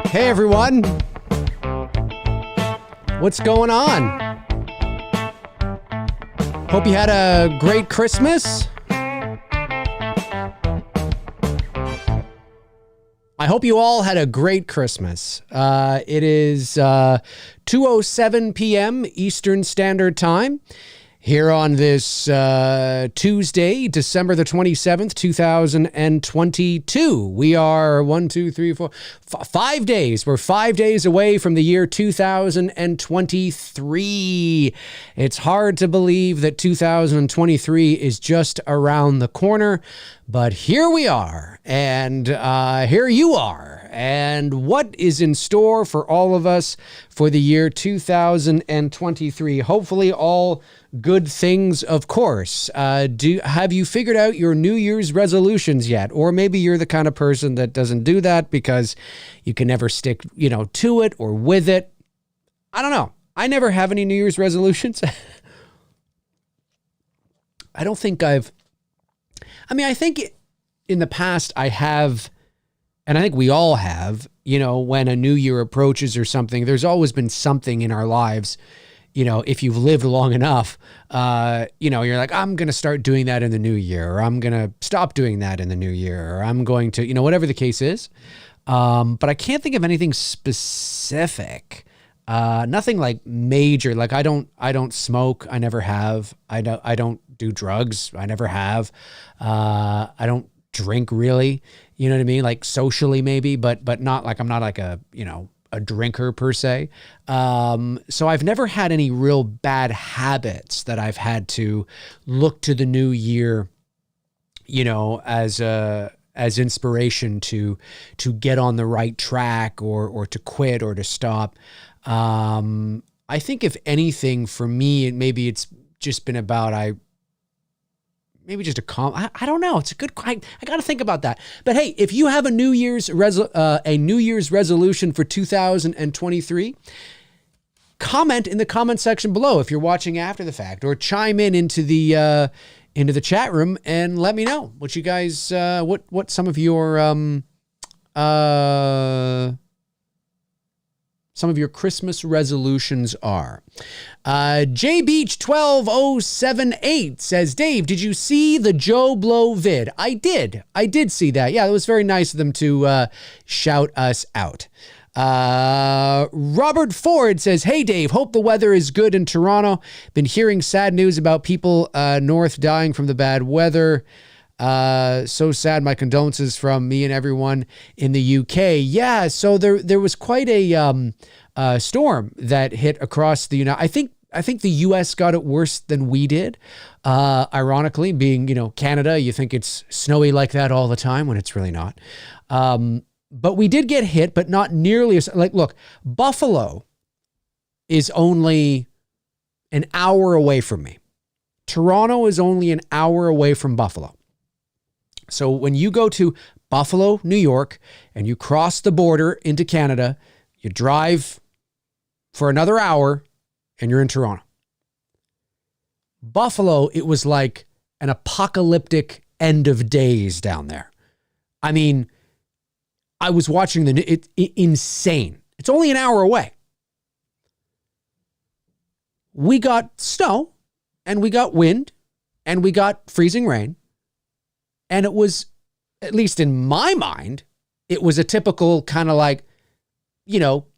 Hey everyone, what's going on? Hope you had a great Christmas. I hope you all had a great Christmas. It is 2:07 p.m. Eastern Standard Time here on this Tuesday, December the 27th, 2022. We are 5 days. We're 5 days away from the year 2023. It's hard to believe that 2023 is just around the corner, but here we are, and here you are. And what is in store for all of us for the year 2023? Hopefully all good things, of course. Have you figured out your New Year's resolutions yet? Or maybe you're the kind of person that doesn't do that because you can never stick, to it or with it. I don't know. I never have any New Year's resolutions. I don't think I think in the past I have, and I think we all have, when a new year approaches or something, there's always been something in our lives, if you've lived long enough, you're like, I'm going to start doing that in the new year, or I'm going to stop doing that in the new year, or I'm going to, whatever the case is. But I can't think of anything specific. Nothing like major. Like I don't smoke. I never have. I don't do drugs. I never have. I don't drink really. You know what I mean? Like socially maybe, but not like, I'm not like a drinker per se. So I've never had any real bad habits that I've had to look to the new year, as inspiration to get on the right track or to quit or to stop. I think if anything for me, maybe it's just been about, I don't know. It's a good, I got to think about that. But hey, if you have a New Year's resolution for 2023, comment in the comment section below if you're watching after the fact, or chime into the chat room and let me know what you guys, what some of your Christmas resolutions are. JBeach12078 says, Dave, did you see the Joe Blow vid? I did see that. Yeah, it was very nice of them to shout us out. Robert Ford says, hey Dave, hope the weather is good in Toronto. Been hearing sad news about people north dying from the bad weather. So sad. My condolences from me and everyone in the UK. Yeah, so there was quite a storm that hit across the United. I think the US got it worse than we did. Ironically, being Canada, you think it's snowy like that all the time when it's really not. But we did get hit, but not nearly as look. Buffalo is only an hour away from me. Toronto is only an hour away from Buffalo. So when you go to Buffalo, New York, and you cross the border into Canada, you drive for another hour and you're in Toronto. Buffalo, it was like an apocalyptic end of days down there. I mean, I was watching it's insane. It's only an hour away. We got snow and we got wind and we got freezing rain. And it was, at least in my mind, it was a typical kind of like,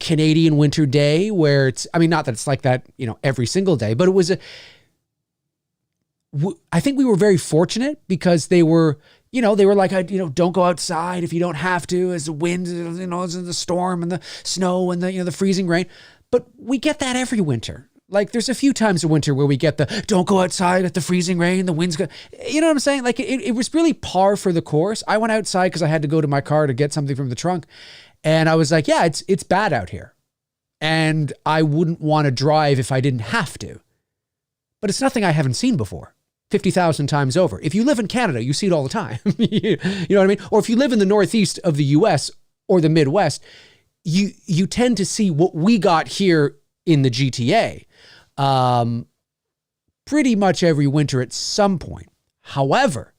Canadian winter day where not that it's like that, every single day, but it was I think we were very fortunate because they were like, don't go outside if you don't have to, as the wind, as the storm and the snow and the freezing rain. But we get that every winter. Like there's a few times a winter where we get the don't go outside at the freezing rain, the wind's good. You know what I'm saying? Like it was really par for the course. I went outside because I had to go to my car to get something from the trunk. And I was like, yeah, it's bad out here. And I wouldn't want to drive if I didn't have to. But it's nothing I haven't seen before. 50,000 times over. If you live in Canada, you see it all the time. You know what I mean? Or if you live in the northeast of the US or the Midwest, you tend to see what we got here in the GTA. Pretty much every winter at some point. However,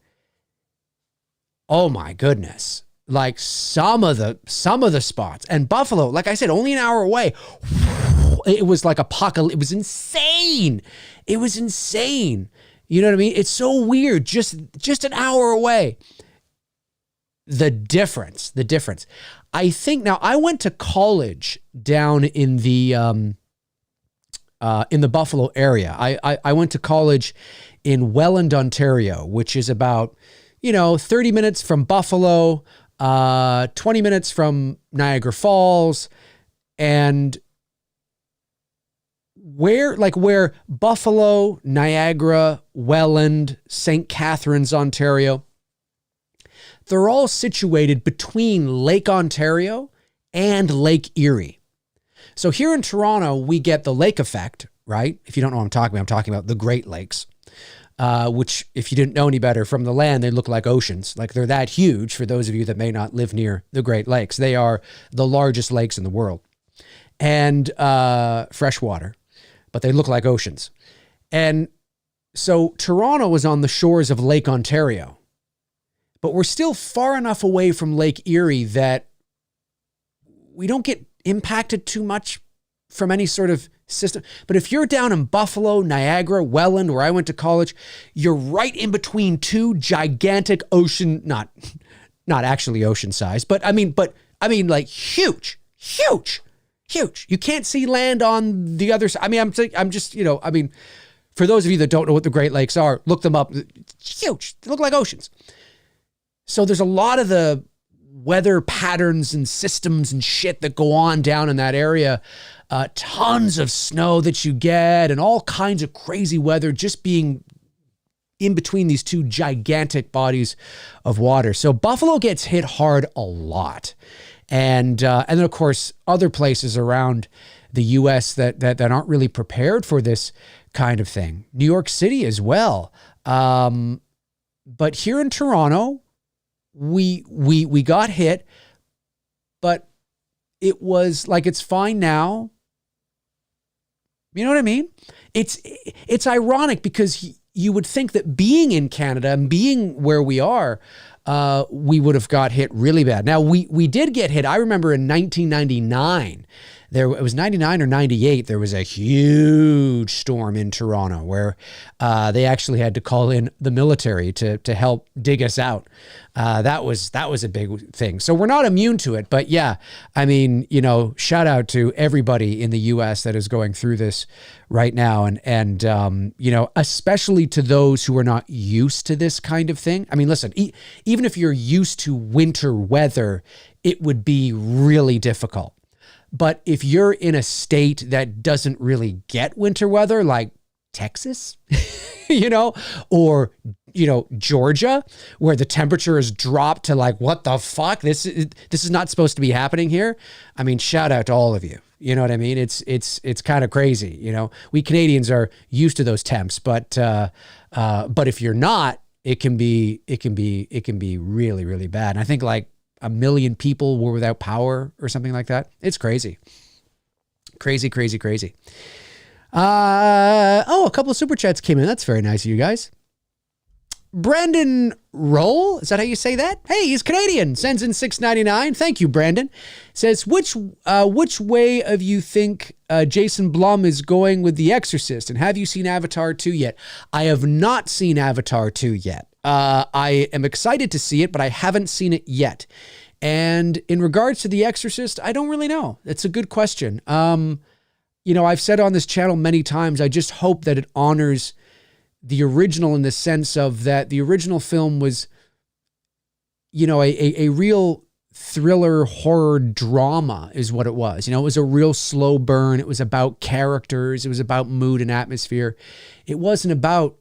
oh my goodness, like some of the spots. And Buffalo, like I said, only an hour away. It was like apocalypse. It was insane. It was insane. You know what I mean? It's so weird. Just an hour away. The difference. I think now I went to college down in the Buffalo area. I went to college in Welland, Ontario, which is about, 30 minutes from Buffalo, 20 minutes from Niagara Falls, and where Buffalo, Niagara, Welland, St. Catharines, Ontario, they're all situated between Lake Ontario and Lake Erie. So here in Toronto, we get the lake effect, right? If you don't know what I'm talking about the Great Lakes, which, if you didn't know any better, from the land, they look like oceans. Like, they're that huge. For those of you that may not live near the Great Lakes, they are the largest lakes in the world, and freshwater, but they look like oceans. And so Toronto was on the shores of Lake Ontario, but we're still far enough away from Lake Erie that we don't get impacted too much from any sort of system. But if you're down in Buffalo, Niagara, Welland, where I went to college, you're right in between two gigantic ocean, not actually ocean size, but I mean like huge. You can't see land on the other side. I mean, I'm just, for those of you that don't know what the Great Lakes are, look them up. It's huge. They look like oceans. So there's a lot of the weather patterns and systems and shit that go on down in that area. Tons of snow that you get and all kinds of crazy weather just being in between these two gigantic bodies of water. So Buffalo gets hit hard a lot. And then, of course, other places around the U.S. that aren't really prepared for this kind of thing. New York City as well. But here in Toronto, we got hit, but it was like, it's fine now. You know what I mean? It's ironic because you would think that being in Canada and being where we are, we would have got hit really bad. Now, we did get hit. I remember in 1999, it was 99 or 98, there was a huge storm in Toronto where they actually had to call in the military to help dig us out. That was a big thing. So we're not immune to it, but yeah, I mean, shout out to everybody in the US that is going through this right now. And especially to those who are not used to this kind of thing. I mean, listen, even if you're used to winter weather, it would be really difficult. But if you're in a state that doesn't really get winter weather, like Texas, or, Georgia, where the temperature has dropped to like, what the fuck? This is not supposed to be happening here. I mean, shout out to all of you. You know what I mean? It's kind of crazy. We Canadians are used to those temps, but if you're not, it can be really, really bad. And I think like 1 million people were without power or something like that. It's crazy. Crazy. A couple of super chats came in. That's very nice of you guys. Brandon Roll, is that how you say that? Hey, he's Canadian. Sends in $6.99. Thank you, Brandon. Says, which way of you think Jason Blum is going with The Exorcist? And have you seen Avatar 2 yet? I have not seen Avatar 2 yet. I am excited to see it, but I haven't seen it yet. And in regards to The Exorcist, I don't really know. It's a good question. I've said on this channel many times, I just hope that it honors the original in the sense of that the original film was, a real thriller horror drama is what it was. It was a real slow burn. It was about characters. It was about mood and atmosphere. It wasn't about,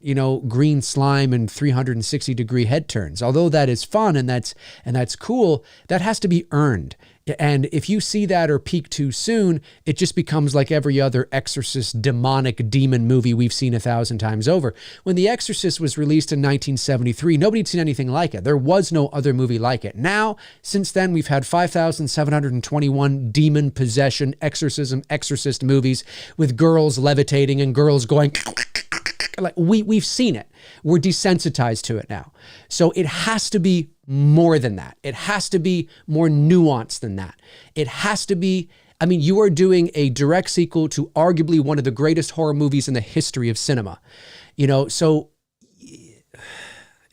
green slime and 360-degree head turns. Although that is fun and that's cool, that has to be earned. And if you see that or peak too soon, it just becomes like every other Exorcist demonic demon movie we've seen 1,000 times over. When The Exorcist was released in 1973, nobody had seen anything like it. There was no other movie like it. Now, since then, we've had 5,721 demon possession, exorcist movies with girls levitating and girls going... Like we've seen it. We're desensitized to it now. So it has to be more than that. It has to be more nuanced than that. It has to be, I mean, you are doing a direct sequel to arguably one of the greatest horror movies in the history of cinema. You know, so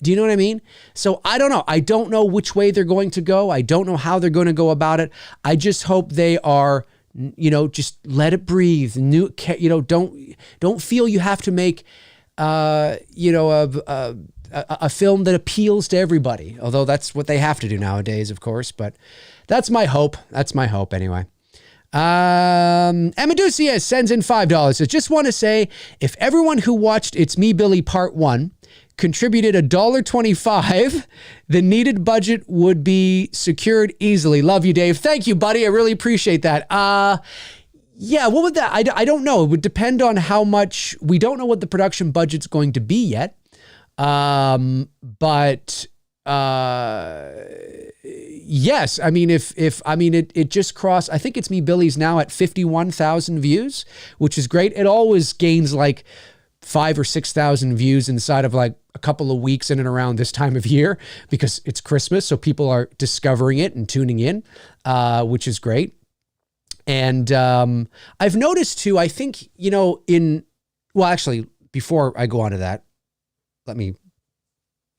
do you know what I mean? So I don't know. I don't know which way they're going to go. I don't know how they're going to go about it. I just hope they are, you know, just let it breathe. New, you know, don't feel you have to make, you know, a film that appeals to everybody. Although that's what they have to do nowadays, of course. But that's my hope. That's my hope anyway. Amaducia sends in $5. I just want to say, if everyone who watched It's Me, Billy Part 1 contributed $1.25, the needed budget would be secured easily. Love you, Dave. Thank you, buddy. I really appreciate that. Yeah, what would that? I don't know. It would depend on how much. We don't know what the production budget's going to be yet. But yes, I mean, it just crossed. I think It's Me, Billy's now at 51,000 views, which is great. It always gains like 5,000 or 6,000 views inside of like a couple of weeks in and around this time of year because it's Christmas. So people are discovering it and tuning in, which is great. And I've noticed too, I think, you know, well, actually, before I go on to that, let me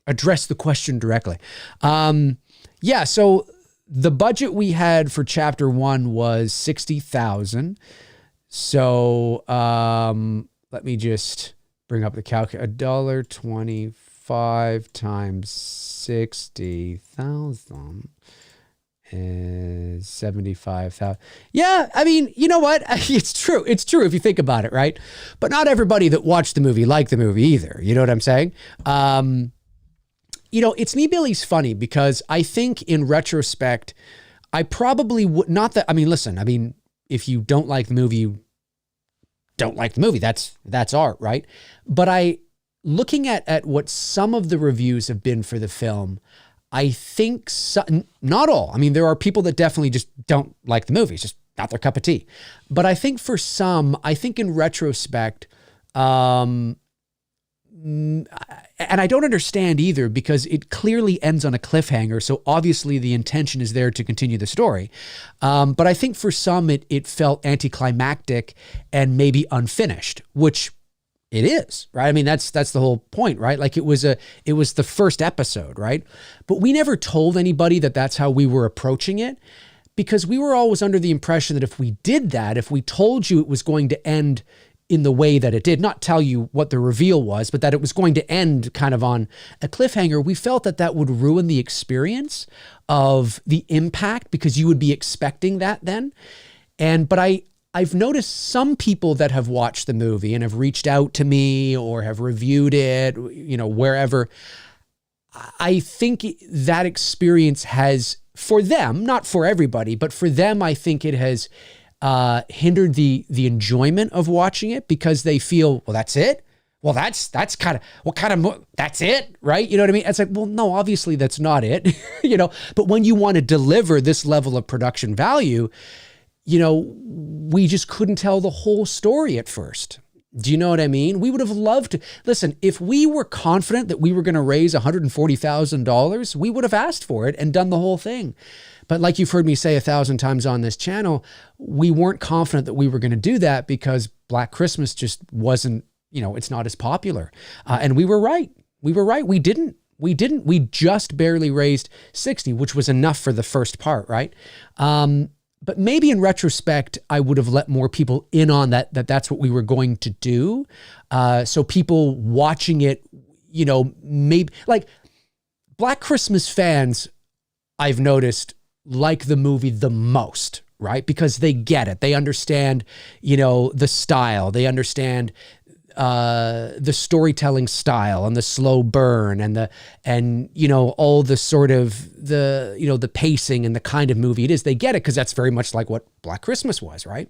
address the question directly. Yeah, so the budget we had for chapter 1 was 60,000. So let me just bring up the calculator. $1.25 times 60,000 is 75,000. Yeah, I mean, you know what? It's true. It's true if you think about it, right? But not everybody that watched the movie liked the movie either. You know what I'm saying? You know, It's Me, Billy's funny because I think in retrospect, I probably would not that. I mean, listen, I mean, if you don't like the movie, you don't like the movie. That's art, right? But looking at what some of the reviews have been for the film, I think not all. I mean, there are people that definitely just don't like the movie. It's just not their cup of tea. But I think for some, I think in retrospect, and I don't understand either because it clearly ends on a cliffhanger. So obviously the intention is there to continue the story. But I think for some, it felt anticlimactic and maybe unfinished, which it is, right? I mean, that's the whole point, right? Like it was the first episode, right? But we never told anybody that that's how we were approaching it because we were always under the impression that if we did that, if we told you it was going to end in the way that it did, not tell you what the reveal was, but that it was going to end kind of on a cliffhanger, we felt that that would ruin the experience of the impact because you would be expecting that then. But I've noticed some people that have watched the movie and have reached out to me or have reviewed it, you know, wherever. I think that experience has, for them, not for everybody, but for them, I think it has hindered the enjoyment of watching it because they feel, well, that's it. Well, that's kind of, what kind of, that's it, right? You know what I mean? It's like, well, no, obviously that's not it, you know, but when you want to deliver this level of production value, you know, we just couldn't tell the whole story at first. Do you know what I mean? We would have loved to. Listen, if we were confident that we were going to raise $140,000, we would have asked for it and done the whole thing. But like you've heard me say 1,000 times on this channel, we weren't confident that we were going to do that because Black Christmas just wasn't, you know, it's not as popular. And we were right. We were right. We didn't. We just barely raised 60, which was enough for the first part, right? But maybe in retrospect, I would have let more people in on that's what we were going to do. So people watching it, you know, maybe like Black Christmas fans, I've noticed, like the movie the most, right? Because they get it. They understand, you know, the style. They understand the storytelling style and the slow burn and you know, all the sort of the pacing and the kind of movie it is. They get it because that's very much like what Black Christmas was, right?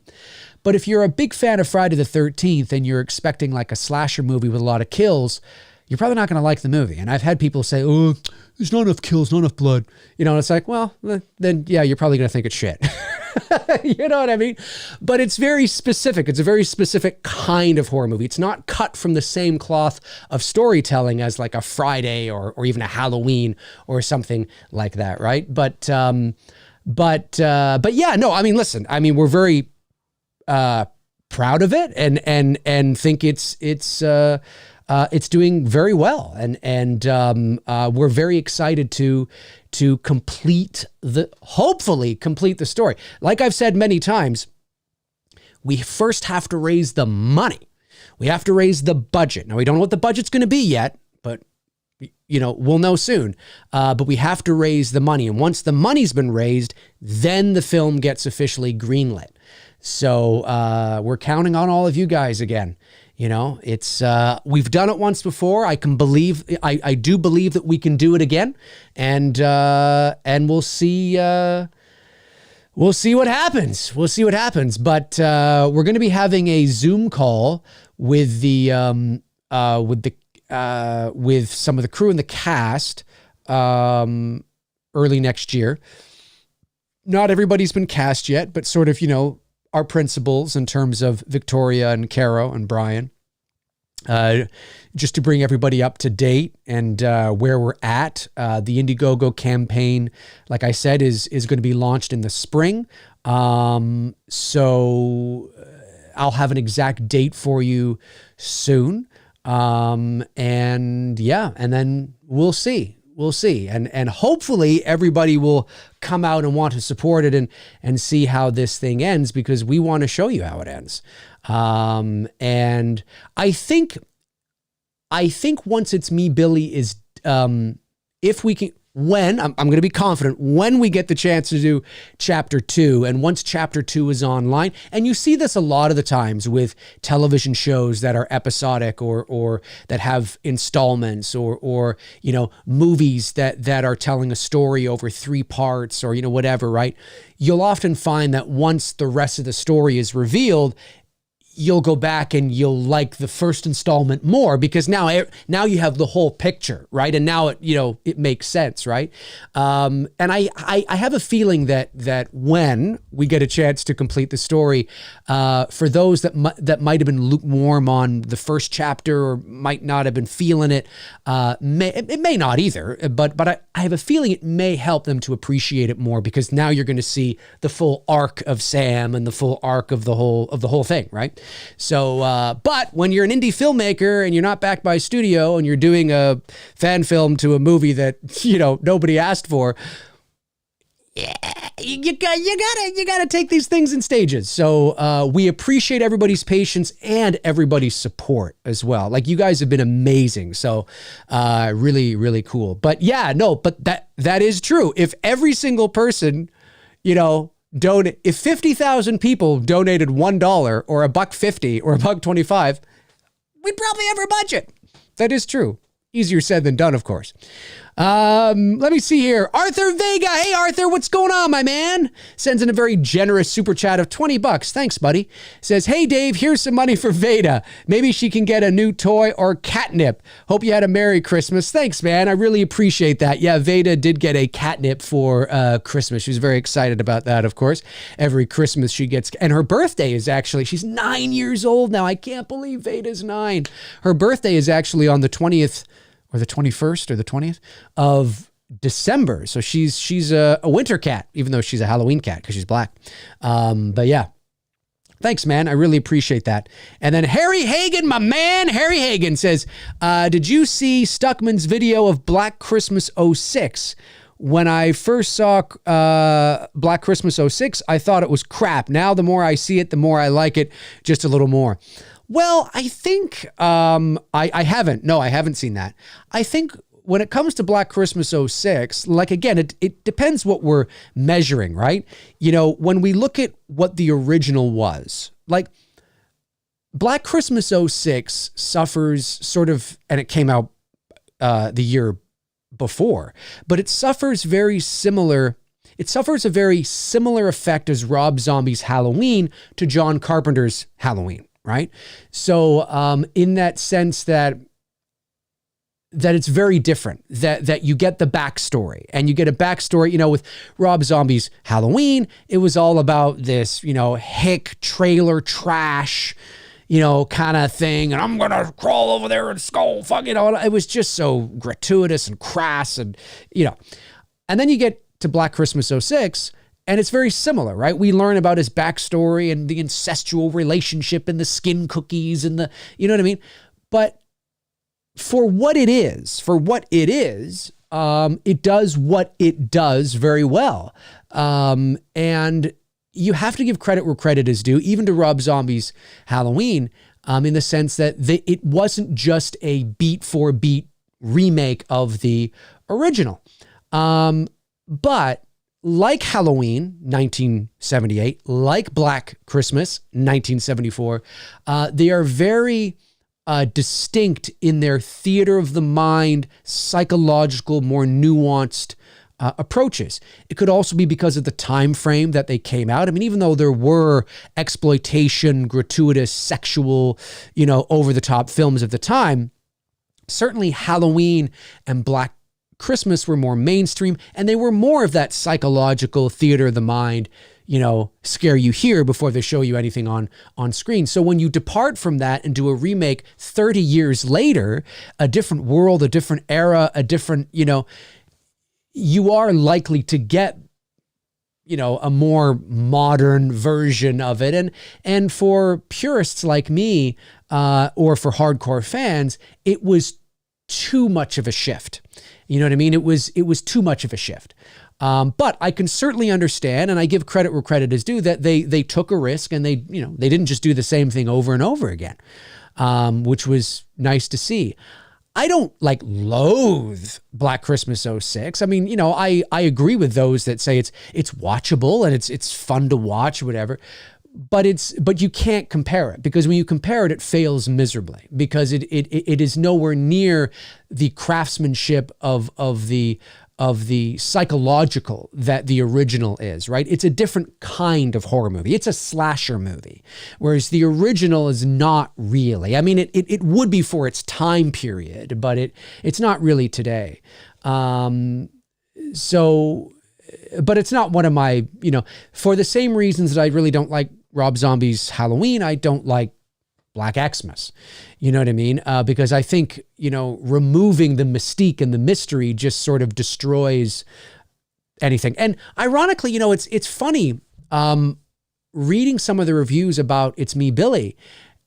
But if you're a big fan of Friday the 13th and you're expecting like a slasher movie with a lot of kills, you're probably not going to like the movie. And I've had people say, oh, there's not enough kills, not enough blood. You know, and it's like, well, then yeah, you're probably going to think it's shit. You know what I mean? But it's very specific. It's a very specific kind of horror movie. It's not cut from the same cloth of storytelling as like a Friday or even a Halloween or something like that, right? But yeah, no, I mean, listen, I mean, we're very proud of it and think it's doing very well, and we're very excited to hopefully complete the story. Like I've said many times, we first have to raise the money. We have to raise the budget. Now, we don't know what the budget's going to be yet, but we'll know soon. But we have to raise the money, and once the money's been raised, then the film gets officially greenlit. So we're counting on all of you guys again. It's we've done it once before. I do believe that we can do it again, and we'll see. We'll see what happens. But we're going to be having a Zoom call with with some of the crew and the cast early next year. Not everybody's been cast yet, but sort of our principals in terms of Victoria and Caro and Brian, just to bring everybody up to date and where we're at. The Indiegogo campaign, like I said, is going to be launched in the spring. So I'll have an exact date for you soon. And then we'll see. And hopefully everybody will come out and want to support it and see how this thing ends, because we want to show you how it ends. And I think once It's Me, Billy is, if we can, I'm going to be confident when we get the chance to do chapter 2, and once chapter 2 is online, and you see this a lot of the times with television shows that are episodic or that have installments or movies that are telling a story over 3 parts or whatever, right? You'll often find that once the rest of the story is revealed, you'll go back and you'll like the first installment more, because now you have the whole picture, right? And now it makes sense, right? And I have a feeling that when we get a chance to complete the story, for those that might have been lukewarm on the first chapter or might not have been feeling it, it may not either, but I have a feeling it may help them to appreciate it more, because now you're going to see the full arc of Sam and the full arc of the whole thing, right? So, but when you're an indie filmmaker and you're not backed by a studio and you're doing a fan film to a movie that, nobody asked for, yeah, you gotta take these things in stages. So, we appreciate everybody's patience and everybody's support as well. Like, you guys have been amazing. So, really, really cool. But yeah, no, but that is true. If every single person, if 50,000 people donated $1 or $1.50 or $1.25, we'd probably have our budget. That is true. Easier said than done, of course. Let me see here. Arthur Vega. Hey, Arthur, what's going on, my man? Sends in a very generous super chat of $20. Thanks, buddy. Says, hey, Dave, here's some money for Veda. Maybe she can get a new toy or catnip. Hope you had a Merry Christmas. Thanks, man. I really appreciate that. Yeah, Veda did get a catnip for Christmas. She was very excited about that, of course. Every Christmas she gets, and her birthday is actually, she's 9 years old now. I can't believe Veda's 9. Her birthday is actually on the 20th or the 21st or the 20th of December. So she's a winter cat, even though she's a Halloween cat because she's black. But yeah, thanks, man. I really appreciate that. And then Harry Hagen, my man, Harry Hagen says, did you see Stuckman's video of Black Christmas 06? When I first saw Black Christmas 06, I thought it was crap. Now, the more I see it, the more I like it just a little more. Well, I think I haven't. No, I haven't seen that. I think when it comes to Black Christmas 06, like, again, it depends what we're measuring, right? When we look at what the original was, like Black Christmas 06 suffers sort of, and it came out the year before, but it suffers a very similar effect as Rob Zombie's Halloween to John Carpenter's Halloween. Right. So in that sense that that it's very different, that you get the backstory, and you get a backstory, with Rob Zombie's Halloween. It was all about this, hick trailer trash, kind of thing. And I'm going to crawl over there and skull fucking, it was just so gratuitous and crass and, and then you get to Black Christmas '06, and it's very similar, right? We learn about his backstory and the incestual relationship and the skin cookies and the, you know what I mean? But for what it is, it does what it does very well. And you have to give credit where credit is due, even to Rob Zombie's Halloween, in the sense that it wasn't just a beat for beat remake of the original. But like Halloween, 1978, like Black Christmas, 1974, they are very distinct in their theater of the mind, psychological, more nuanced approaches. It could also be because of the time frame that they came out. I mean, even though there were exploitation, gratuitous, sexual, over-the-top films of the time, certainly Halloween and Black Christmas were more mainstream, and they were more of that psychological theater of the mind, scare you here before they show you anything on screen. So when you depart from that and do a remake 30 years later, a different world, a different era, a different, you are likely to get, a more modern version of it. And for purists like me, or for hardcore fans, it was too much of a shift. You know what I mean? It was too much of a shift. But I can certainly understand, and I give credit where credit is due, that they took a risk, and they didn't just do the same thing over and over again, which was nice to see. I don't loathe Black Christmas '06. I mean, I agree with those that say it's watchable and it's fun to watch or whatever. But you can't compare it, because when you compare it, it fails miserably, because it is nowhere near the craftsmanship of the psychological that the original is, right? It's a different kind of horror movie. It's a slasher movie, whereas the original is not really. I mean, it would be for its time period, but it's not really today. But it's not one of my, for the same reasons that I really don't like Rob Zombie's Halloween, I don't like Black Xmas. You know what I mean? Because I think, removing the mystique and the mystery just sort of destroys anything. And ironically, it's funny, reading some of the reviews about It's Me, Billy,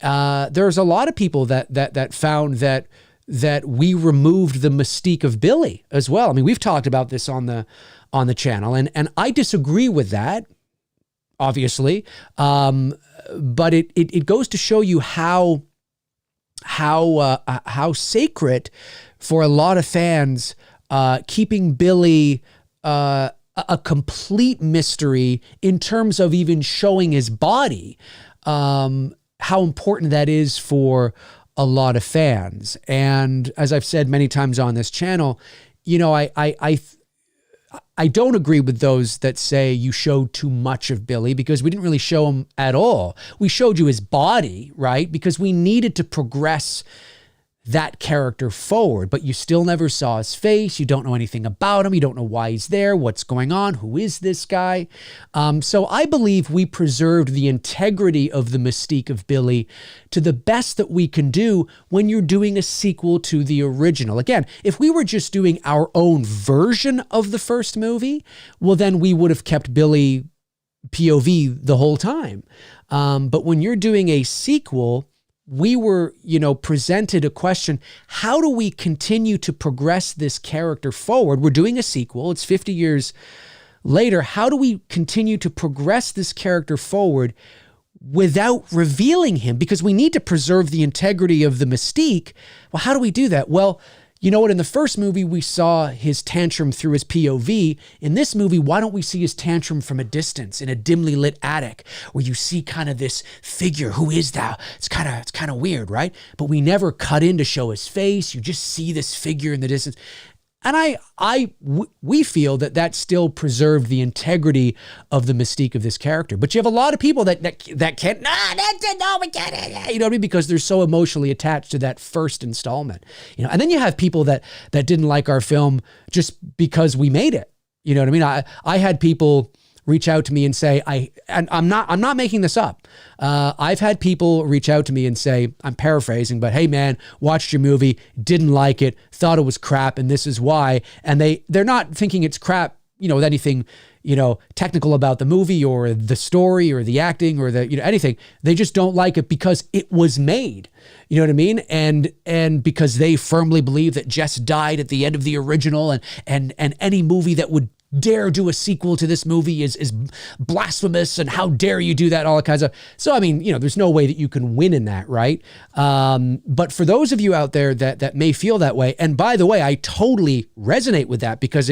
there's a lot of people that found that we removed the mystique of Billy as well. I mean, we've talked about this on the channel, and I disagree with that, obviously. But it goes to show you how sacred for a lot of fans, keeping Billy a complete mystery in terms of even showing his body, how important that is for a lot of fans. And as I've said many times on this channel, I don't agree with those that say you showed too much of Billy, because we didn't really show him at all. We showed you his body, right? Because we needed to progress that character forward, but you still never saw his face. You don't know anything about him. You don't know why he's there, what's going on, who is this guy. So I believe we preserved the integrity of the mystique of Billy to the best that we can do when you're doing a sequel to the original. Again, if we were just doing our own version of the first movie, well, then we would have kept Billy POV the whole time. But when you're doing a sequel, we were, presented a question: how do we continue to progress this character forward? We're doing a sequel. It's 50 years later. How do we continue to progress this character forward without revealing him? Because we need to preserve the integrity of the mystique. Well, how do we do that? Well, you know what? In the first movie, we saw his tantrum through his POV. In this movie, why don't we see his tantrum from a distance in a dimly lit attic where you see kind of this figure? Who is that? It's kind of weird, right? But we never cut in to show his face. You just see this figure in the distance. And we feel that still preserved the integrity of the mystique of this character. But you have a lot of people that can't, that's it, no, we can't, you know what I mean? Because they're so emotionally attached to that first installment, you know. And then you have people that didn't like our film just because we made it. You know what I mean? I had people reach out to me and say, I'm not making this up. I've had people reach out to me and say, I'm paraphrasing, but hey man, watched your movie, didn't like it, thought it was crap, and this is why. And they're not thinking it's crap, you know, with anything, you know, technical about the movie or the story or the acting or the, you know, anything. They just don't like it because it was made. You know what I mean? And because they firmly believe that Jess died at the end of the original, and any movie that would dare do a sequel to this movie is blasphemous, and how dare you do that, all that kinds of. So, I mean, you know, there's no way that you can win in that, right? But for those of you out there that may feel that way, and by the way, I totally resonate with that, because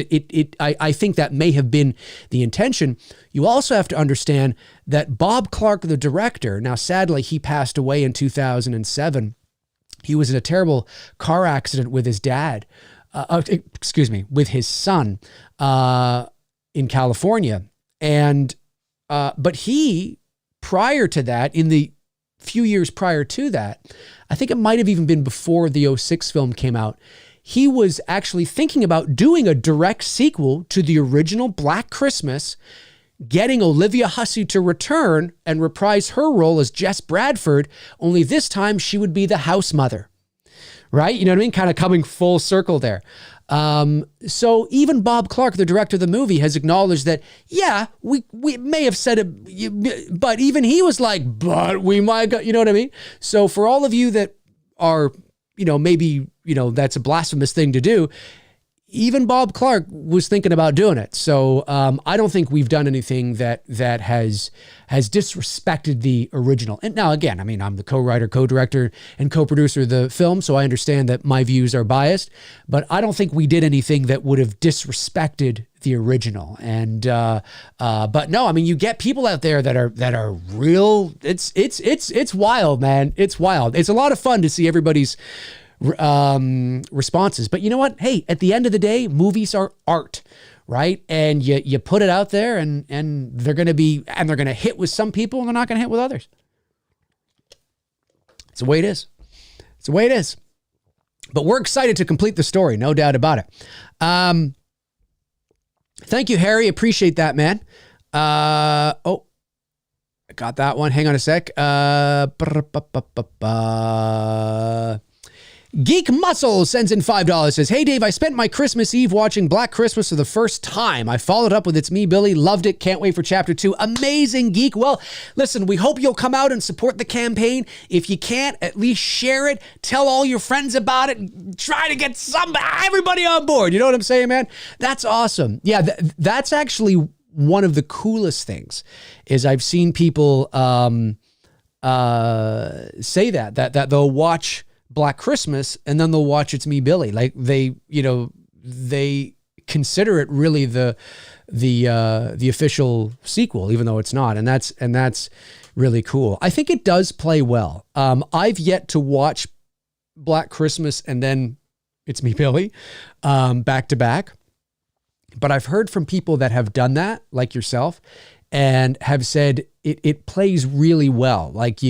I think that may have been the intention. You also have to understand that Bob Clark, the director, now sadly he passed away in 2007. He was in a terrible car accident with his dad. With his son in California. And, but he, prior to that, in the few years prior to that, I think it might have even been before the 06 film came out, he was actually thinking about doing a direct sequel to the original Black Christmas, getting Olivia Hussey to return and reprise her role as Jess Bradford, only this time she would be the house mother. Right? You know what I mean? Kind of coming full circle there. So even Bob Clark, the director of the movie, has acknowledged that, yeah, we may have said it, but even he was like, but we might go, you know what I mean? So for all of you that are, you know, maybe, you know, that's a blasphemous thing to do, even Bob Clark was thinking about doing it. So I don't think we've done anything that has disrespected the original. And now, again, I mean, I'm the co-writer, co-director, and co-producer of the film, so I understand that my views are biased, but I don't think we did anything that would have disrespected the original. And but no, I mean, you get people out there that are real. It's wild, man. It's wild. It's a lot of fun to see everybody's responses. But you know what? Hey, at the end of the day, movies are art, right? And you put it out there, and they're going to hit with some people, and they're not going to hit with others. It's the way it is. It's the way it is. But we're excited to complete the story, no doubt about it. Thank you, Harry. Appreciate that, man. I got that one. Hang on a sec. Geek Muscle sends in $5, says, hey Dave, I spent my Christmas Eve watching Black Christmas for the first time. I followed up with It's Me, Billy. Loved it. Can't wait for chapter 2. Amazing, Geek. Well, listen, we hope you'll come out and support the campaign. If you can't, at least share it. Tell all your friends about it. Try to get everybody on board. You know what I'm saying, man? That's awesome. Yeah, that's actually one of the coolest things is I've seen people say that they'll watch Black Christmas and then they'll watch It's Me, Billy. Like they consider it really the official sequel, even though it's not. And that's really cool. I think it does play well. I've yet to watch Black Christmas and then It's Me, Billy, back to back. But I've heard from people that have done that, like yourself, and have said it plays really well. Like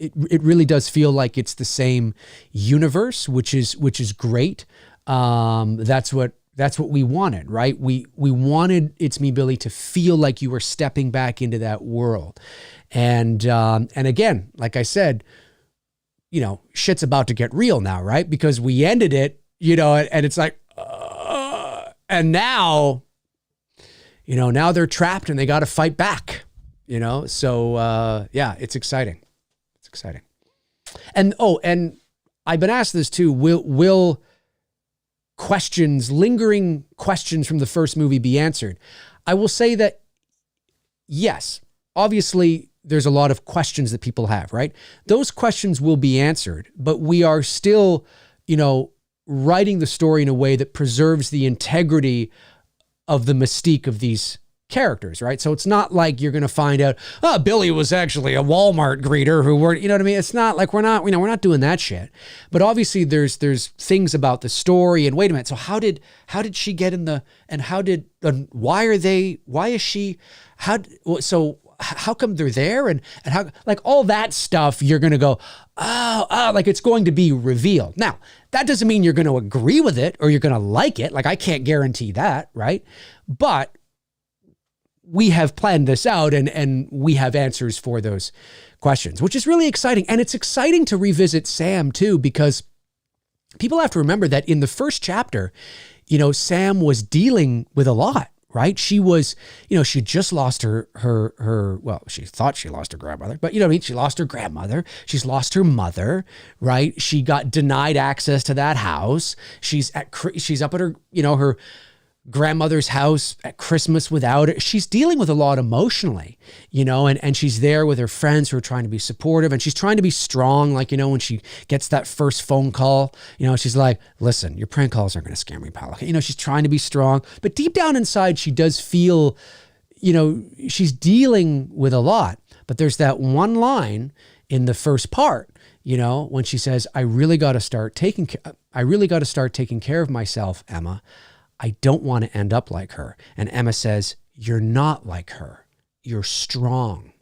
it really does feel like it's the same universe, which is great. That's what we wanted, right? We wanted It's Me, Billy to feel like you were stepping back into that world. And again, like I said, you know, shit's about to get real now, right? Because we ended it, you know, and it's like, and now, you know, now they're trapped and they got to fight back, you know? So, yeah, it's exciting. Exciting. And I've been asked this too. Will lingering questions from the first movie be answered? I will say that yes, obviously there's a lot of questions that people have, right? Those questions will be answered, but we are still, you know, writing the story in a way that preserves the integrity of the mystique of these characters, right? So it's not like you're going to find out, oh, Billy was actually a Walmart greeter who were, you know what I mean? It's not like we're not doing that shit. But obviously there's things about the story and wait a minute. So how did she get in the, and how come they're there and how, like all that stuff, you're going to go, like it's going to be revealed. Now, that doesn't mean you're going to agree with it or you're going to like it. Like I can't guarantee that, right? But we have planned this out and we have answers for those questions, which is really exciting. And it's exciting to revisit Sam too, because people have to remember that in the first chapter, Sam was dealing with a lot. Right. She was, she just lost well, she thought she lost her grandmother, but she lost her grandmother. She's lost her mother. Right. She got denied access to that house. She's up at her, her grandmother's house at Christmas without it. She's dealing with a lot emotionally, and she's there with her friends who are trying to be supportive and she's trying to be strong. Like, when she gets that first phone call, she's like, listen, your prank calls aren't going to scare me, pal. Okay? She's trying to be strong, but deep down inside, she does feel, she's dealing with a lot, but there's that one line in the first part, when she says, I really got to start taking care of myself, Emma. I don't want to end up like her. And Emma says, you're not like her. You're strong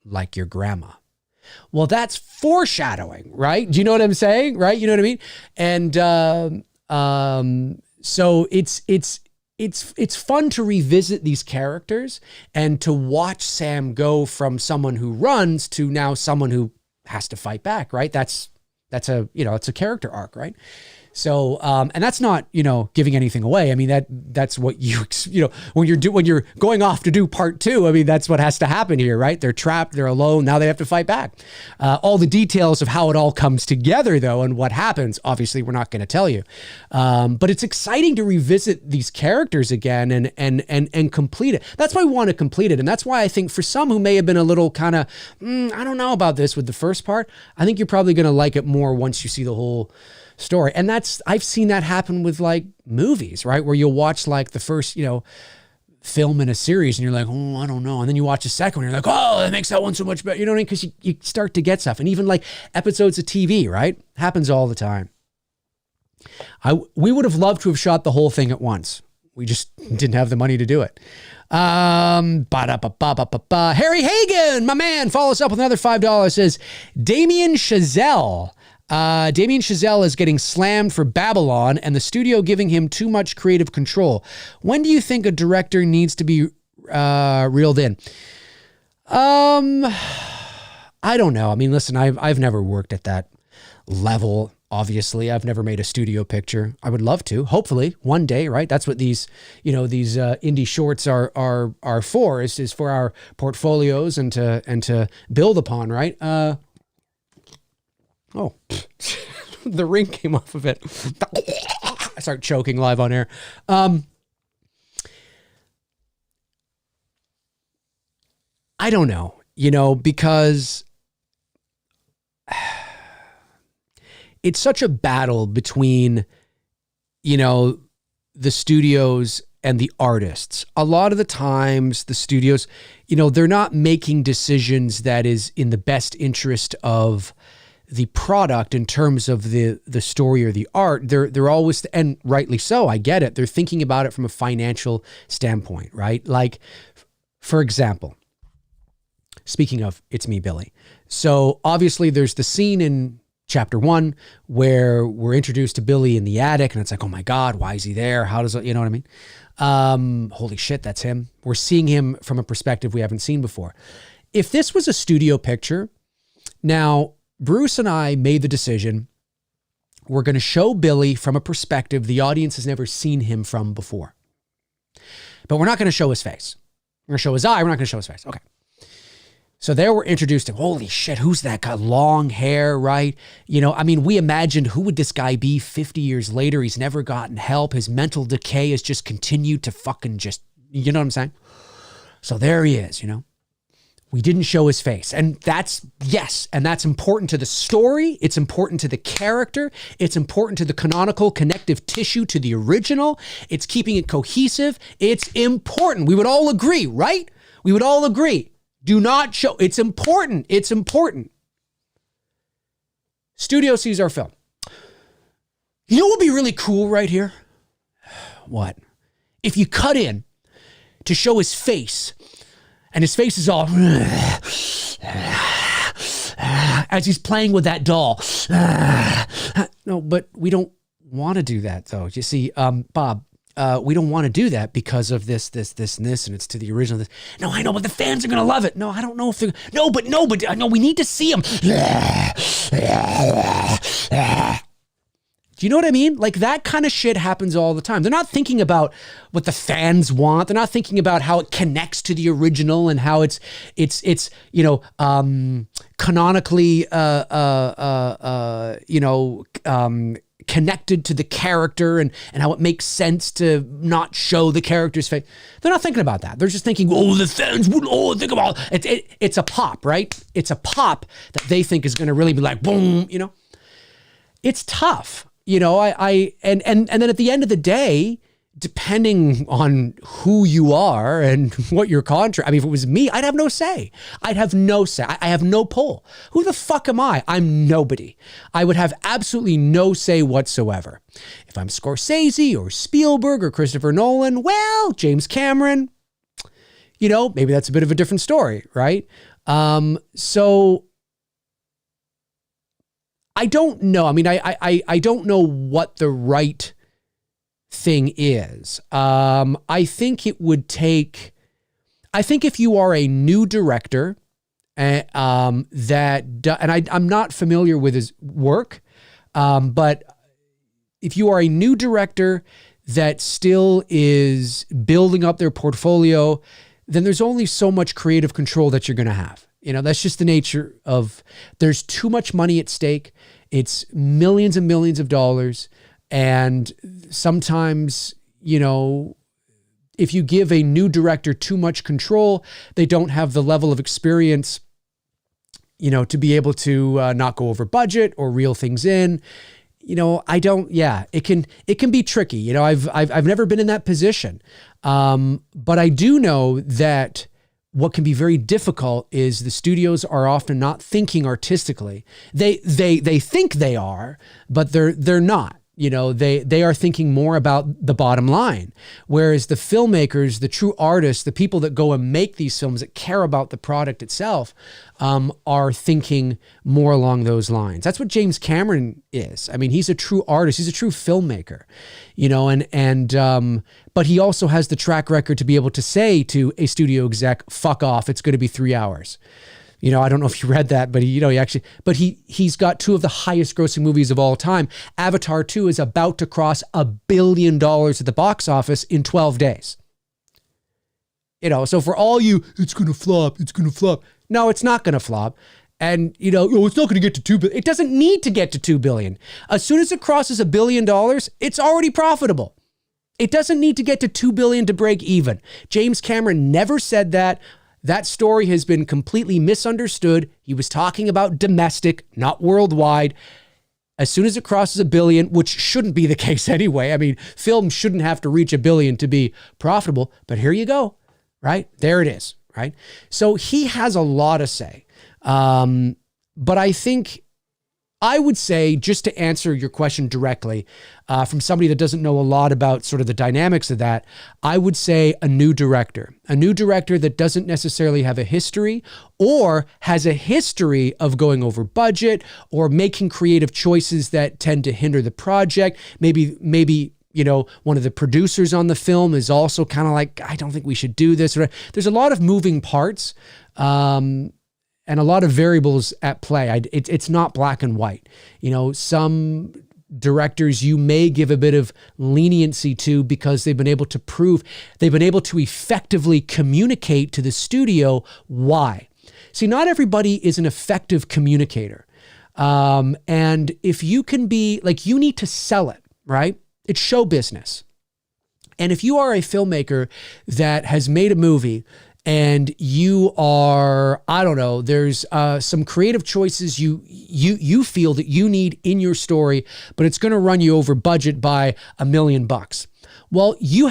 like your grandma. Well, that's foreshadowing, right? Do you know what I'm saying? Right? You know what I mean? And so it's fun to revisit these characters and to watch Sam go from someone who runs to now someone who has to fight back, right? That's it's a character arc, right? So, and that's not, giving anything away. I mean, that's what when you're going off to do part 2, I mean, that's what has to happen here, right? They're trapped, they're alone. Now they have to fight back. All the details of how it all comes together though, and what happens, obviously we're not going to tell you. But it's exciting to revisit these characters again and complete it. That's why we want to complete it. And that's why I think for some who may have been a little kind of, I don't know about this with the first part, I think you're probably going to like it more once you see the whole story. And I've seen that happen with like movies, right? Where you'll watch like the first, film in a series and you're like, oh, I don't know. And then you watch a second one and you're like, oh, that makes that one so much better. You know what I mean? Because you start to get stuff. And even like episodes of TV, right? Happens all the time. We would have loved to have shot the whole thing at once. We just didn't have the money to do it. Harry Hagen, my man, follow us up with another $5. Says Damien Chazelle. Damien Chazelle is getting slammed for Babylon and the studio giving him too much creative control. When do you think a director needs to be reeled in? I don't know. I mean, listen, I've never worked at that level. Obviously, I've never made a studio picture. I would love to, hopefully one day, right? That's what these indie shorts are for, is for our portfolios and to build upon, right? Oh, the ring came off of it. I start choking live on air. I don't know, because it's such a battle between, the studios and the artists. A lot of the times the studios, they're not making decisions that is in the best interest of the product in terms of the story or the art. They're always, and rightly so, I get it. They're thinking about it from a financial standpoint, right? Like, for example, speaking of It's Me, Billy. So obviously there's the scene in chapter 1 where we're introduced to Billy in the attic and it's like, oh my God, why is he there? How does it, you know what I mean? Holy shit, that's him. We're seeing him from a perspective we haven't seen before. If this was a studio picture, now Bruce and I made the decision, we're going to show Billy from a perspective the audience has never seen him from before. But we're not going to show his face. We're going to show his eye. We're not going to show his face. Okay. So there we're introduced to, holy shit, who's that guy? Long hair, right? We imagined who would this guy be 50 years later? He's never gotten help. His mental decay has just continued to fucking just, you know what I'm saying? So there he is, We didn't show his face. And that's important to the story. It's important to the character. It's important to the canonical connective tissue to the original. It's keeping it cohesive. It's important. We would all agree, right? We would all agree. Do not show. It's important. It's important. Studio sees our film. You know what would be really cool right here? What? If you cut in to show his face, and his face is all as he's playing with that doll. No, but we don't want to do that, though. You see, Bob, we don't want to do that because of this, and this, and it's to the original. This. No, I know, but the fans are going to love it. No, I don't know if they're... No, but I know we need to see him. Do you know what I mean? Like, that kind of shit happens all the time. They're not thinking about what the fans want. They're not thinking about how it connects to the original and how it's canonically connected to the character and how it makes sense to not show the character's face. They're not thinking about that. They're just thinking, the fans would think about it. It's a pop, right? It's a pop that they think is going to really be like, boom, It's tough. And then at the end of the day, depending on who you are and what your contract, if it was me, I'd have no say. I have no pull. Who the fuck am I? I'm nobody. I would have absolutely no say whatsoever. If I'm Scorsese or Spielberg or Christopher Nolan, well, James Cameron, maybe that's a bit of a different story, right? So I don't know. I don't know what the right thing is. I think if you are a new director, and I'm not familiar with his work, but if you are a new director that still is building up their portfolio, then there's only so much creative control that you're going to have. That's just the nature of, there's too much money at stake. It's millions and millions of dollars. And sometimes, if you give a new director too much control, they don't have the level of experience, to be able to not go over budget or reel things in. It can be tricky. I've never been in that position. But I do know that what can be very difficult is the studios are often not thinking artistically. They think they are, but they're not. They are thinking more about the bottom line. Whereas the filmmakers, the true artists, the people that go and make these films that care about the product itself, are thinking more along those lines. That's what James Cameron is. He's a true artist. He's a true filmmaker, but he also has the track record to be able to say to a studio exec, fuck off, it's going to be 3 hours. I don't know if you read that, but he's got two of the highest grossing movies of all time. Avatar 2 is about to cross $1 billion at the box office in 12 days. So for all you, it's going to flop. No, it's not going to flop. And, it's not going to get to 2 billion. It doesn't need to get to 2 billion. As soon as it crosses $1 billion, it's already profitable. It doesn't need to get to 2 billion to break even. James Cameron never said that. That story has been completely misunderstood. He was talking about domestic, not worldwide. As soon as it crosses $1 billion, which shouldn't be the case anyway. Film shouldn't have to reach $1 billion to be profitable, but here you go, right? There it is, right? So he has a lot to say. But I would say, just to answer your question directly, from somebody that doesn't know a lot about sort of the dynamics of that, I would say a new director that doesn't necessarily have a history or has a history of going over budget or making creative choices that tend to hinder the project. Maybe, one of the producers on the film is also kind of like, I don't think we should do this. There's a lot of moving parts. And a lot of variables at play. It's not black and white. Some directors you may give a bit of leniency to because they've been able to effectively communicate to the studio why. See, not everybody is an effective communicator. And if you can be, you need to sell it, right? It's show business. And if you are a filmmaker that has made a movie and you are, I don't know, there's some creative choices you feel that you need in your story, but it's going to run you over budget by $1 million. Well, you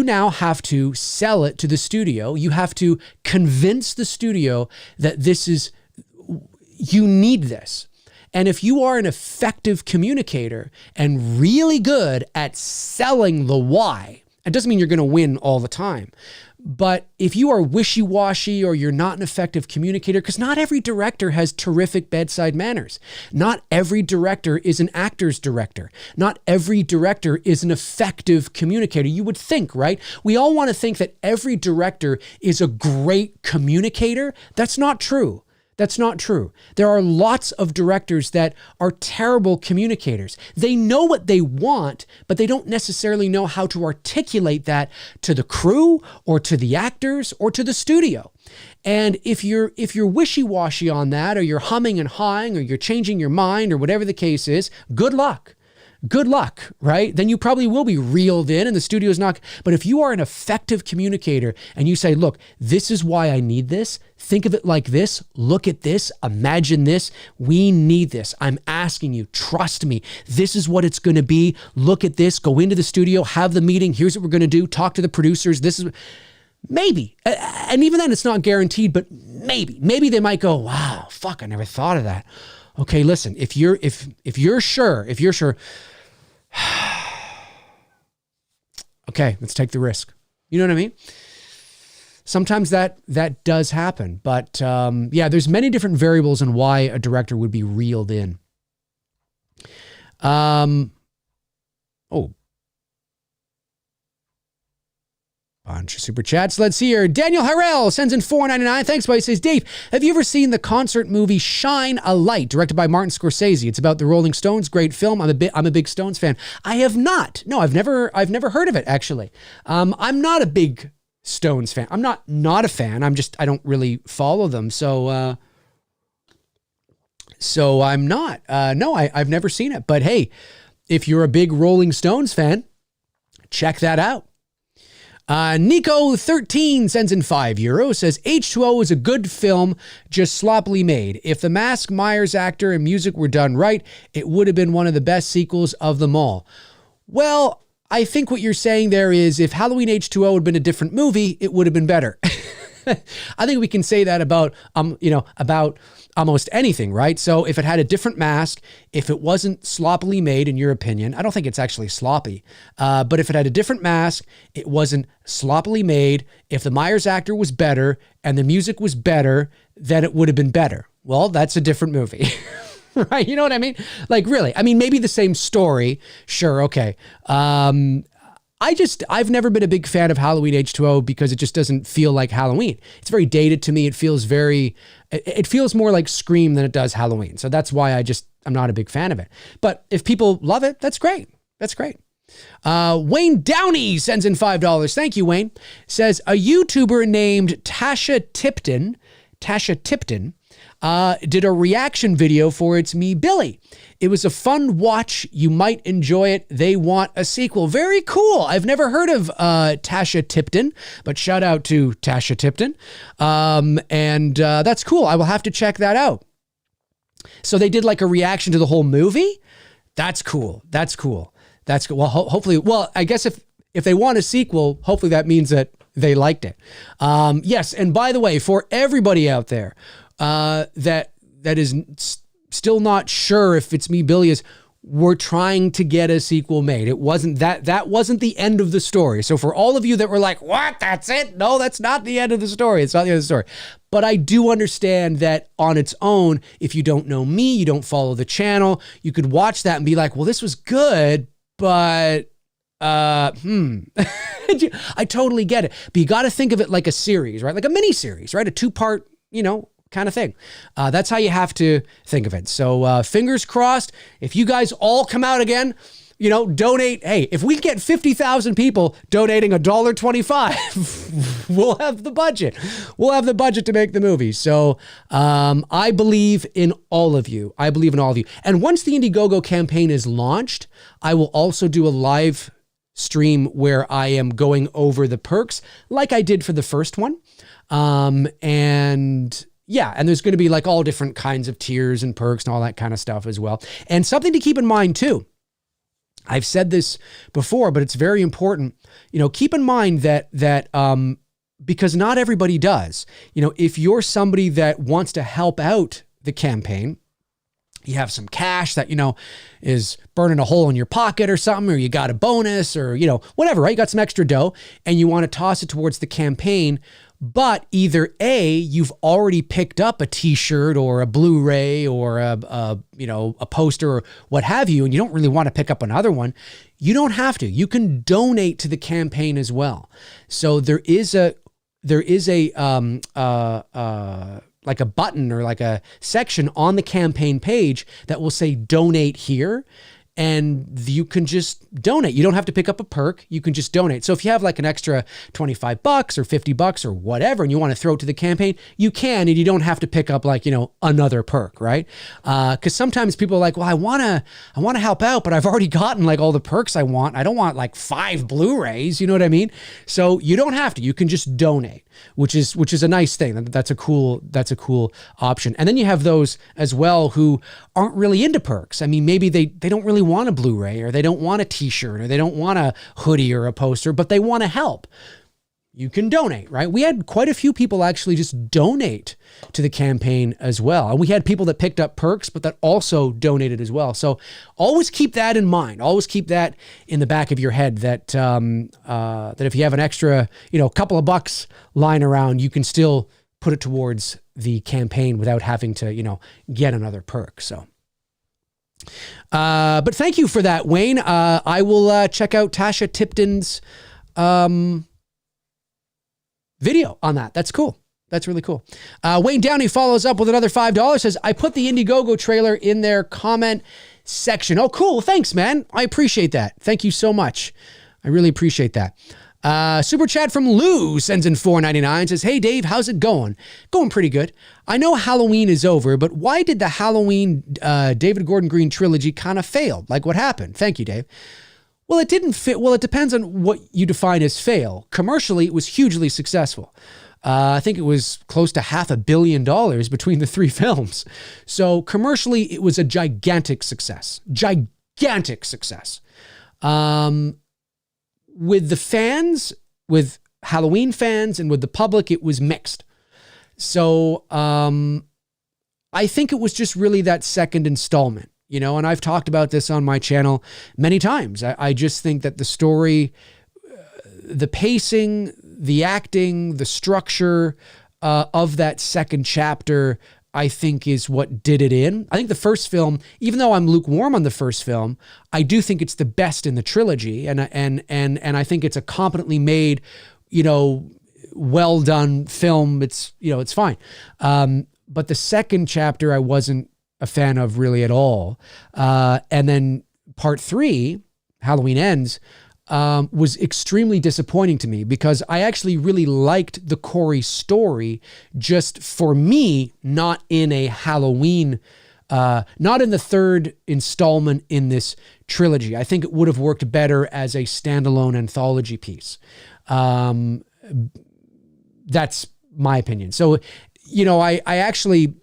now have to sell it to the studio. You have to convince the studio that you need this. And if you are an effective communicator and really good at selling the why, it doesn't mean you're going to win all the time. But if you are wishy-washy or you're not an effective communicator, because not every director has terrific bedside manners. Not every director is an actor's director. Not every director is an effective communicator. You would think, right? We all want to think that every director is a great communicator. That's not true. That's not true. There are lots of directors that are terrible communicators. They know what they want, but they don't necessarily know how to articulate that to the crew or to the actors or to the studio. And if you're wishy-washy on that, or you're humming and hawing, or you're changing your mind, or whatever the case is, good luck. Good luck, right? Then you probably will be reeled in and the studio's not. But if you are an effective communicator and you say, look, this is why I need this. Think of it like this. Look at this. Imagine this. We need this. I'm asking you. Trust me. This is what it's going to be. Look at this. Go into the studio. Have the meeting. Here's what we're going to do. Talk to the producers. This is maybe. And even then it's not guaranteed, but maybe they might go, wow, fuck, I never thought of that. Okay, listen, if you're sure, okay, let's take the risk. You know what I mean? Sometimes that does happen, but yeah, there's many different variables in why a director would be reeled in. Bunch of super chats. Let's see here. Daniel Harrell sends in $4.99. Thanks, buddy. He says, Dave, have you ever seen the concert movie Shine a Light, directed by Martin Scorsese? It's about the Rolling Stones. Great film. I'm a big Stones fan. I have not. No, I've never heard of it, actually. I'm not a big Stones fan. I'm not a fan. I don't really follow them. So I'm not. No, I've never seen it. But hey, if you're a big Rolling Stones fan, check that out. Nico13 sends in €5, says H2O is a good film, just sloppily made. If the Mask, Myers actor and music were done right, it would have been one of the best sequels of them all. Well, I think what you're saying there is if Halloween H2O had been a different movie, it would have been better. I think we can say that about almost anything, right? So if it had a different mask, if it wasn't sloppily made, in your opinion, I don't think it's actually sloppy, but if it had a different mask, it wasn't sloppily made, if the Myers actor was better and the music was better, then it would have been better. Well, that's a different movie. Right? You know what I mean? Like, really? I mean, maybe the same story. Sure. Okay. I've never been a big fan of Halloween H2O because it just doesn't feel like Halloween. It's very dated to me. It feels more like Scream than it does Halloween. So that's why I'm not a big fan of it. But if people love it, that's great. That's great. Wayne Downey sends in $5. Thank you, Wayne. Says a YouTuber named Tasha Tipton did a reaction video for It's Me, Billy. It was a fun watch. You might enjoy it. They want a sequel. Very cool. I've never heard of Tasha Tipton, but shout out to Tasha Tipton. And that's cool. I will have to check that out. So they did like a reaction to the whole movie? That's cool. That's cool. That's cool. Well, hopefully, I guess if they want a sequel, hopefully that means that they liked it. Yes, and by the way, for everybody out there, that is still not sure if It's Me, Billy we're trying to get a sequel made. It wasn't that wasn't the end of the story. So for all of you that were like, what? That's it? No, that's not the end of the story. It's not the end of the story. But I do understand that on its own, if you don't know me, you don't follow the channel, you could watch that and be like, well, this was good, but I totally get it. But you got to think of it like a series, right? Like a mini series, right? A 2-part, kind of thing. That's how you have to think of it. So fingers crossed, if you guys all come out again, donate. Hey, if we get 50,000 people donating $1.25, we'll have the budget. We'll have the budget to make the movie. So I believe in all of you. And once the Indiegogo campaign is launched, I will also do a live stream where I am going over the perks like I did for the first one. And there's going to be like all different kinds of tiers and perks and all that kind of stuff as well. And something to keep in mind too, I've said this before, but it's very important, keep in mind that because not everybody does, if you're somebody that wants to help out the campaign, you have some cash that, is burning a hole in your pocket or something, or you got a bonus or, whatever, right? You got some extra dough and you want to toss it towards the campaign, but either A, you've already picked up a t-shirt or a Blu-ray or a poster or what have you, and you don't really want to pick up another one. You don't have to. You can donate to the campaign as well. So there is a like a button or like a section on the campaign page that will say donate here, and you can just donate. You don't have to pick up a perk. You can just donate. So if you have like an extra $25 or $50 or whatever, and you want to throw it to the campaign, you can, and you don't have to pick up like, another perk, right? Cause sometimes people are like, well, I want to help out, but I've already gotten like all the perks I want. I don't want like 5 Blu-rays. You know what I mean? So you don't have to, you can just donate, which is a nice thing. That's a cool option. And then you have those as well who aren't really into perks. I mean, maybe they don't really want a Blu-ray, or they don't want a t-shirt, or they don't want a hoodie or a poster, but they want to help. You can donate, right? We had quite a few people actually just donate to the campaign as well. And we had people that picked up perks, but that also donated as well. So always keep that in mind. Always keep that in the back of your head that, that if you have an extra, couple of bucks lying around, you can still put it towards the campaign without having to, get another perk. So, but thank you for that, Wayne. I will check out Tasha Tipton's video on that. That's cool. That's really cool. Wayne Downey follows up with another $5, says, I put the Indiegogo trailer in their comment section. Oh, cool. Thanks, man. I appreciate that. Thank you so much. I really appreciate that. Super chat from Lou sends in $4.99, says, hey Dave, how's it going? Going pretty good. I know Halloween is over, but why did the Halloween David Gordon Green trilogy kind of fail? Like what happened? Thank you, Dave. Well, it didn't fit. Well, it depends on what you define as fail. Commercially, it was hugely successful. I think it was close to $500 million between the 3 films. So commercially, it was a gigantic success. Gigantic success. With the fans, with Halloween fans, and with the public, it was mixed. So I think it was just really that second installment, and I've talked about this on my channel many times. I just think that the story, the pacing, the acting, the structure of that second chapter, I think is what did it in. I think the first film, even though I'm lukewarm on the first film, I do think it's the best in the trilogy. And I think it's a competently made, well done film. It's, it's fine. But the second chapter, I wasn't a fan of really at all. And then part 3, Halloween Ends, was extremely disappointing to me because I actually really liked the Corey story, just for me, not in a Halloween, not in the third installment in this trilogy. I think it would have worked better as a standalone anthology piece. That's my opinion. So, I actually,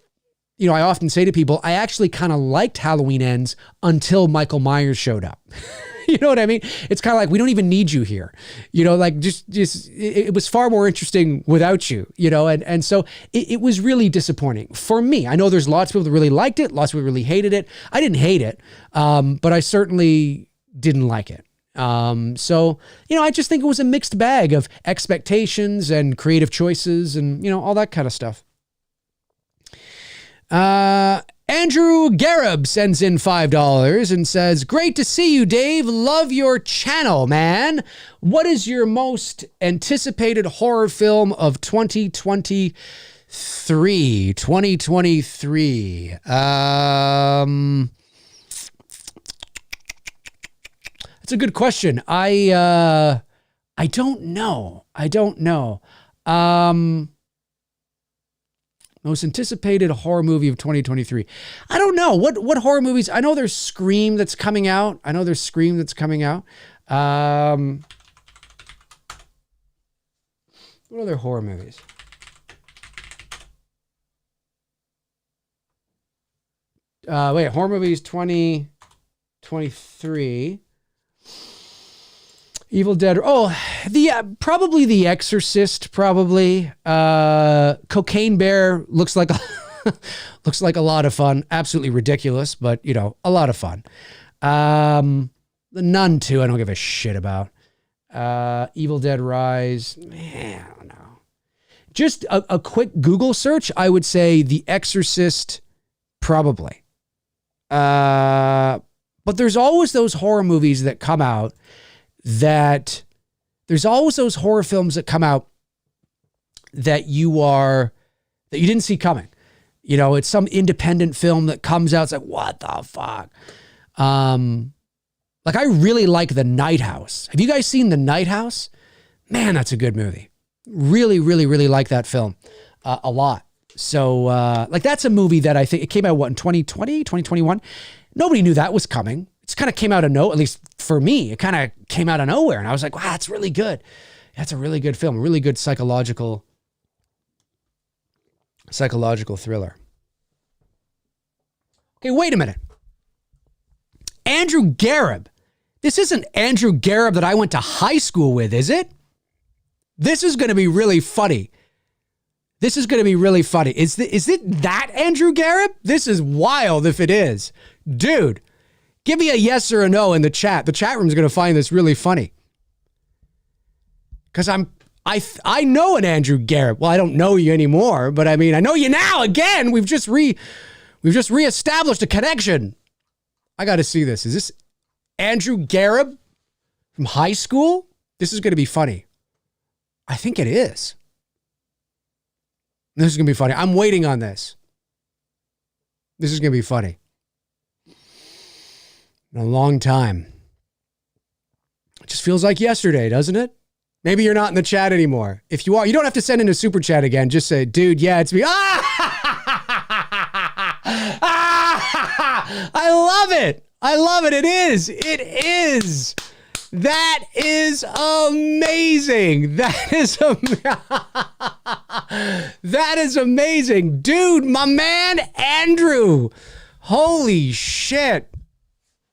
I often say to people, I actually kind of liked Halloween Ends until Michael Myers showed up. You know what I mean? It's kind of like, we don't even need you here. It was far more interesting without you, and so it was really disappointing for me. I know there's lots of people that really liked it. Lots of people really hated it. I didn't hate it, but I certainly didn't like it. So, I just think it was a mixed bag of expectations and creative choices and, all that kind of stuff. Andrew Garib sends in $5 and says, great to see you, Dave. Love your channel, man. What is your most anticipated horror film of 2023? 2023. That's a good question. I don't know. Most anticipated horror movie of 2023. I don't know. What horror movies? I know there's Scream that's coming out. What other horror movies? Horror movies 2023. Evil Dead. Oh, probably The Exorcist. Probably. Cocaine Bear looks like looks like a lot of fun. Absolutely ridiculous, but a lot of fun. The Nun 2, I don't give a shit about. Evil Dead Rise. Man, I don't know. Just a quick Google search, I would say The Exorcist, probably. But there's always those horror movies that come out there's always those horror films that come out that you didn't see coming. It's some independent film that comes out. It's like, what the fuck? Like, I really like The Night House. Have you guys seen The Night House? Man, that's a good movie. Really, really, really like that film a lot. So, that's a movie that I think it came out, in 2020, 2021? Nobody knew that was coming. It kind of came out of at least for me, it kind of came out of nowhere. And I was like, wow, that's really good. That's a really good film, a really good psychological thriller. Okay, wait a minute. Andrew Gareb. This isn't Andrew Gareb that I went to high school with, is it? This is going to be really funny. Is it that Andrew Gareb? This is wild if it is. Dude, give me a yes or a no in the chat. The chat room is going to find this really funny. Because I know an Andrew Gareb. Well, I don't know you anymore, but I mean, I know you now again. We've just reestablished a connection. I got to see this. Is this Andrew Gareb from high school? This is going to be funny. I think it is. This is going to be funny. I'm waiting on this. This is going to be funny. In a long time. It just feels like yesterday, doesn't it? Maybe you're not in the chat anymore. If you are, you don't have to send in a super chat again. Just say, dude, yeah, it's me. I love it. It is. That is amazing. That is amazing. Dude, my man, Andrew. Holy shit.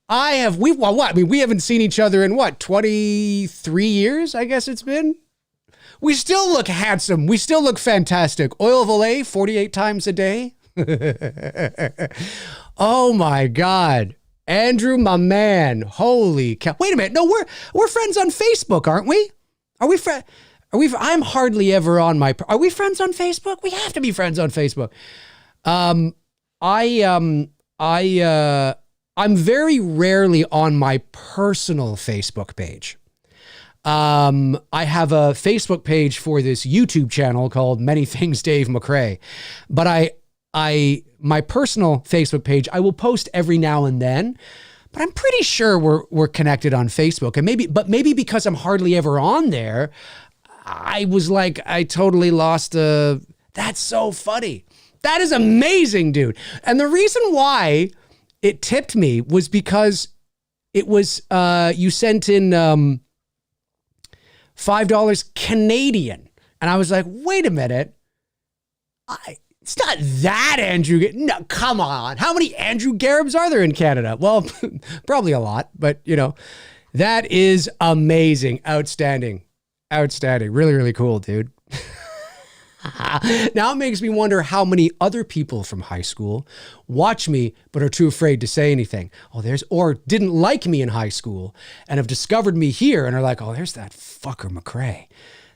We haven't seen each other in 23 years, I guess it's been. We still look handsome. We still look fantastic. Oil of Olay 48 times a day. Oh my God. Andrew, my man. Holy cow. Wait a minute. No, we're friends on Facebook, aren't we? Are we I'm hardly ever on are we friends on Facebook? We have to be friends on Facebook. I'm very rarely on my personal Facebook page. I have a Facebook page for this YouTube channel called Many Things Dave McRae, but my personal Facebook page, I will post every now and then, but I'm pretty sure we're connected on Facebook. And maybe because I'm hardly ever on there, I was like, I totally lost that's so funny. That is amazing, dude. And the reason why it tipped me was because it was, you sent in $5 Canadian. And I was like, wait a minute. It's not that Andrew. No, come on. How many Andrew Garebs are there in Canada? Well, probably a lot, but that is amazing. Outstanding. Really, really cool, dude. Now it makes me wonder how many other people from high school watch me but are too afraid to say anything. Or didn't like me in high school and have discovered me here and are like, oh, there's that fucker McRae.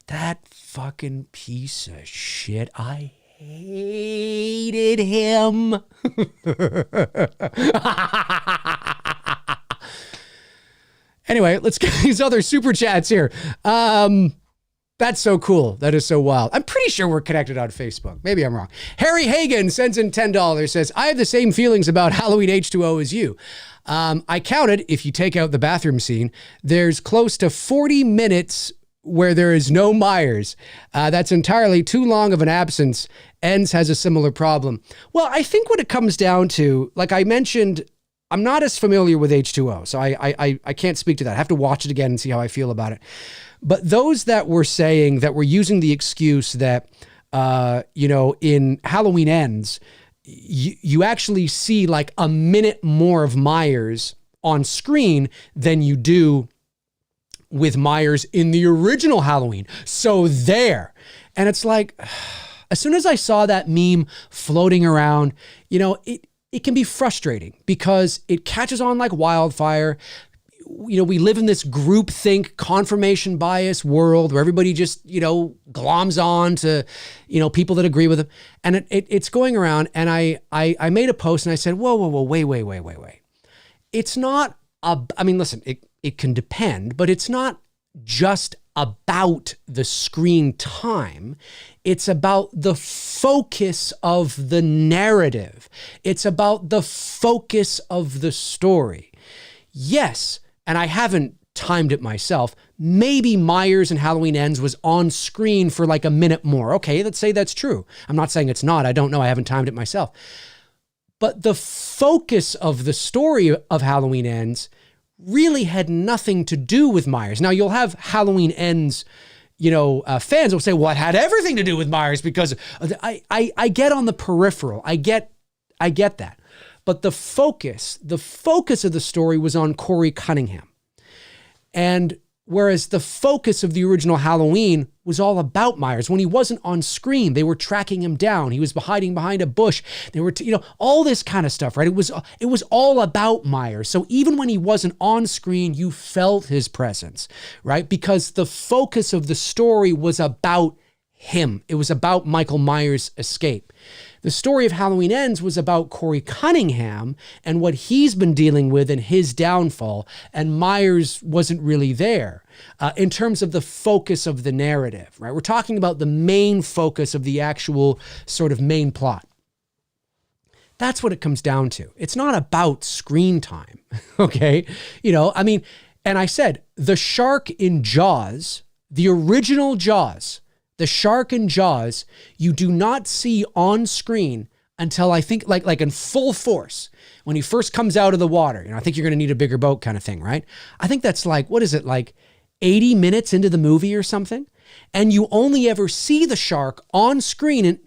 That fucking piece of shit. I hated him. Anyway, let's get these other super chats here. That's so cool. That is so wild. I'm pretty sure we're connected on Facebook. Maybe I'm wrong. Harry Hagan sends in $10, says, I have the same feelings about Halloween H2O as you. I counted, if you take out the bathroom scene, there's close to 40 minutes where there is no Myers. That's entirely too long of an absence. Ends has a similar problem. Well, I think what it comes down to, like I mentioned I'm not as familiar with H2O, so I can't speak to that. I have to watch it again and see how I feel about it. But those that were saying that were using the excuse that, in Halloween Ends, you actually see like a minute more of Myers on screen than you do with Myers in the original Halloween. So there. And it's like, as soon as I saw that meme floating around, it can be frustrating because it catches on like wildfire. We live in this groupthink confirmation bias world where everybody just, gloms on to, people that agree with them. And it's going around. And I made a post and I said, whoa, wait. It's not, listen, it can depend, but it's not just about the screen time. It's about the focus of the narrative. It's about the focus of the story. Yes, and I haven't timed it myself. Maybe Myers in Halloween Ends was on screen for like a minute more. Okay, let's say that's true. I'm not saying it's not. I don't know. I haven't timed it myself. But the focus of the story of Halloween Ends really had nothing to do with Myers. Now, you'll have Halloween Ends, fans will say, well, it had everything to do with Myers because I get on the peripheral. I get that. But the focus of the story was on Corey Cunningham. And whereas the focus of the original Halloween was all about Myers. When he wasn't on screen, they were tracking him down. He was hiding behind a bush. They were, all this kind of stuff, right? It was all about Myers. So even when he wasn't on screen, you felt his presence, right? Because the focus of the story was about him. It was about Michael Myers' escape. The story of Halloween Ends was about Corey Cunningham and what he's been dealing with and his downfall, and Myers wasn't really there in terms of the focus of the narrative, right? We're talking about the main focus of the actual sort of main plot. That's what it comes down to. It's not about screen time, okay? And I said, the shark in Jaws, the original Jaws, the shark in Jaws, you do not see on screen until I think like in full force when he first comes out of the water. I think you're going to need a bigger boat kind of thing, right? I think that's like, what is it, like 80 minutes into the movie or something? And you only ever see the shark on screen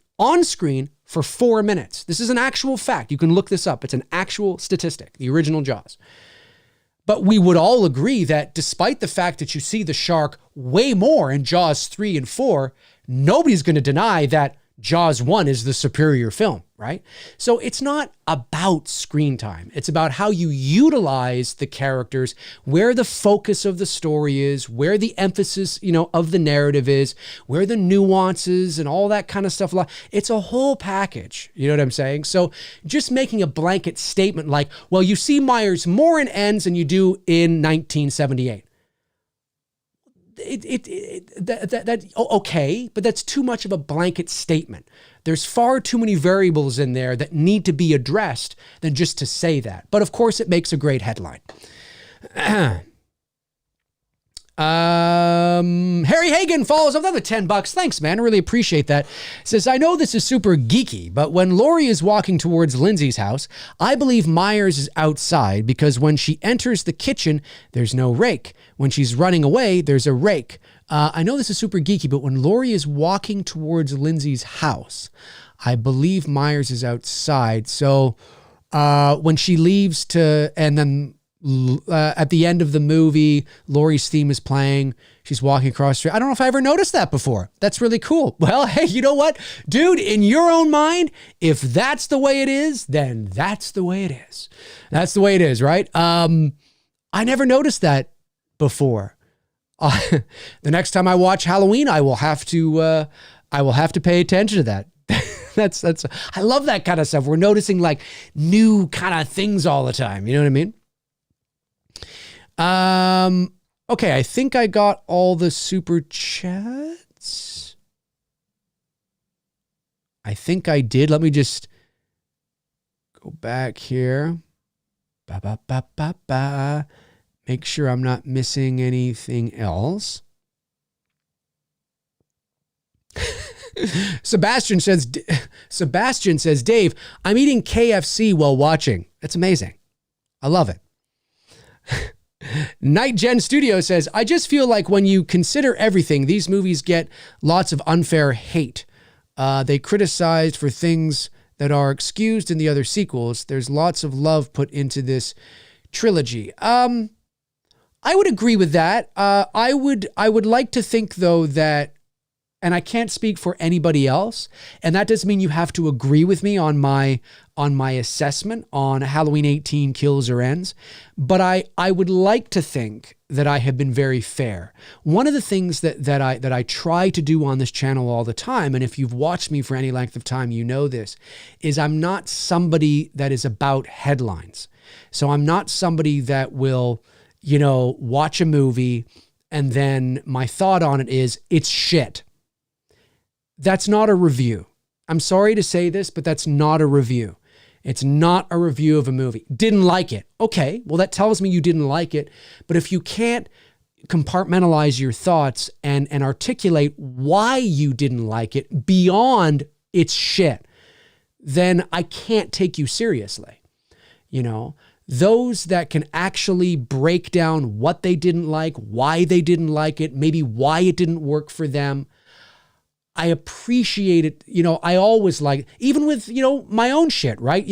for 4 minutes. This is an actual fact. You can look this up. It's an actual statistic, the original Jaws. But we would all agree that despite the fact that you see the shark way more in Jaws 3 and 4, nobody's going to deny that Jaws 1 is the superior film, right? So it's not about screen time. It's about how you utilize the characters, where the focus of the story is, where the emphasis, of the narrative is, where the nuances and all that kind of stuff. It's a whole package. You know what I'm saying? So just making a blanket statement like, well, you see Myers more in Ends than you do in 1978. Okay, but that's too much of a blanket statement. There's far too many variables in there that need to be addressed than just to say that. But of course, it makes a great headline. Harry Hagen follows another $10. Thanks, man. I really appreciate that. Says, I know this is super geeky, but when Laurie is walking towards Lindsay's house, I believe Myers is outside because when she enters the kitchen, there's no rake. When she's running away, there's a rake. I know this is super geeky, but when Laurie is walking towards Lindsay's house, I believe Myers is outside. So when she leaves and then at the end of the movie, Laurie's theme is playing. She's walking across the street. I don't know if I ever noticed that before. That's really cool. Well, hey, you know what? Dude, in your own mind, if that's the way it is, then that's the way it is. That's the way it is, right? I never noticed that before. The next time I watch Halloween, I will have to pay attention to that. That's I love that kind of stuff. We're noticing like new kind of things all the time. You know what I mean? Okay, I think I got all the super chats. I think I did. Let me just go back here. Make sure I'm not missing anything else. Sebastian says, Dave, I'm eating KFC while watching. That's amazing. I love it. Night Gen Studio says, I just feel like when you consider everything, these movies get lots of unfair hate. They criticized for things that are excused in the other sequels. There's lots of love put into this trilogy. I would agree with that. I would like to think, though, that, and I can't speak for anybody else, and that doesn't mean you have to agree with me on my assessment on Halloween 18 Kills or Ends, but I would like to think that I have been very fair. One of the things that I try to do on this channel all the time, and if you've watched me for any length of time, you know this, is I'm not somebody that is about headlines. So I'm not somebody that will, watch a movie and then my thought on it is, it's shit. That's not a review. I'm sorry to say this, but that's not a review. It's not a review of a movie. Didn't like it. Okay, well, that tells me you didn't like it. But if you can't compartmentalize your thoughts and articulate why you didn't like it beyond it's shit, then I can't take you seriously. Those that can actually break down what they didn't like, why they didn't like it, maybe why it didn't work for them, I appreciate it. I always like, even with, my own shit, right?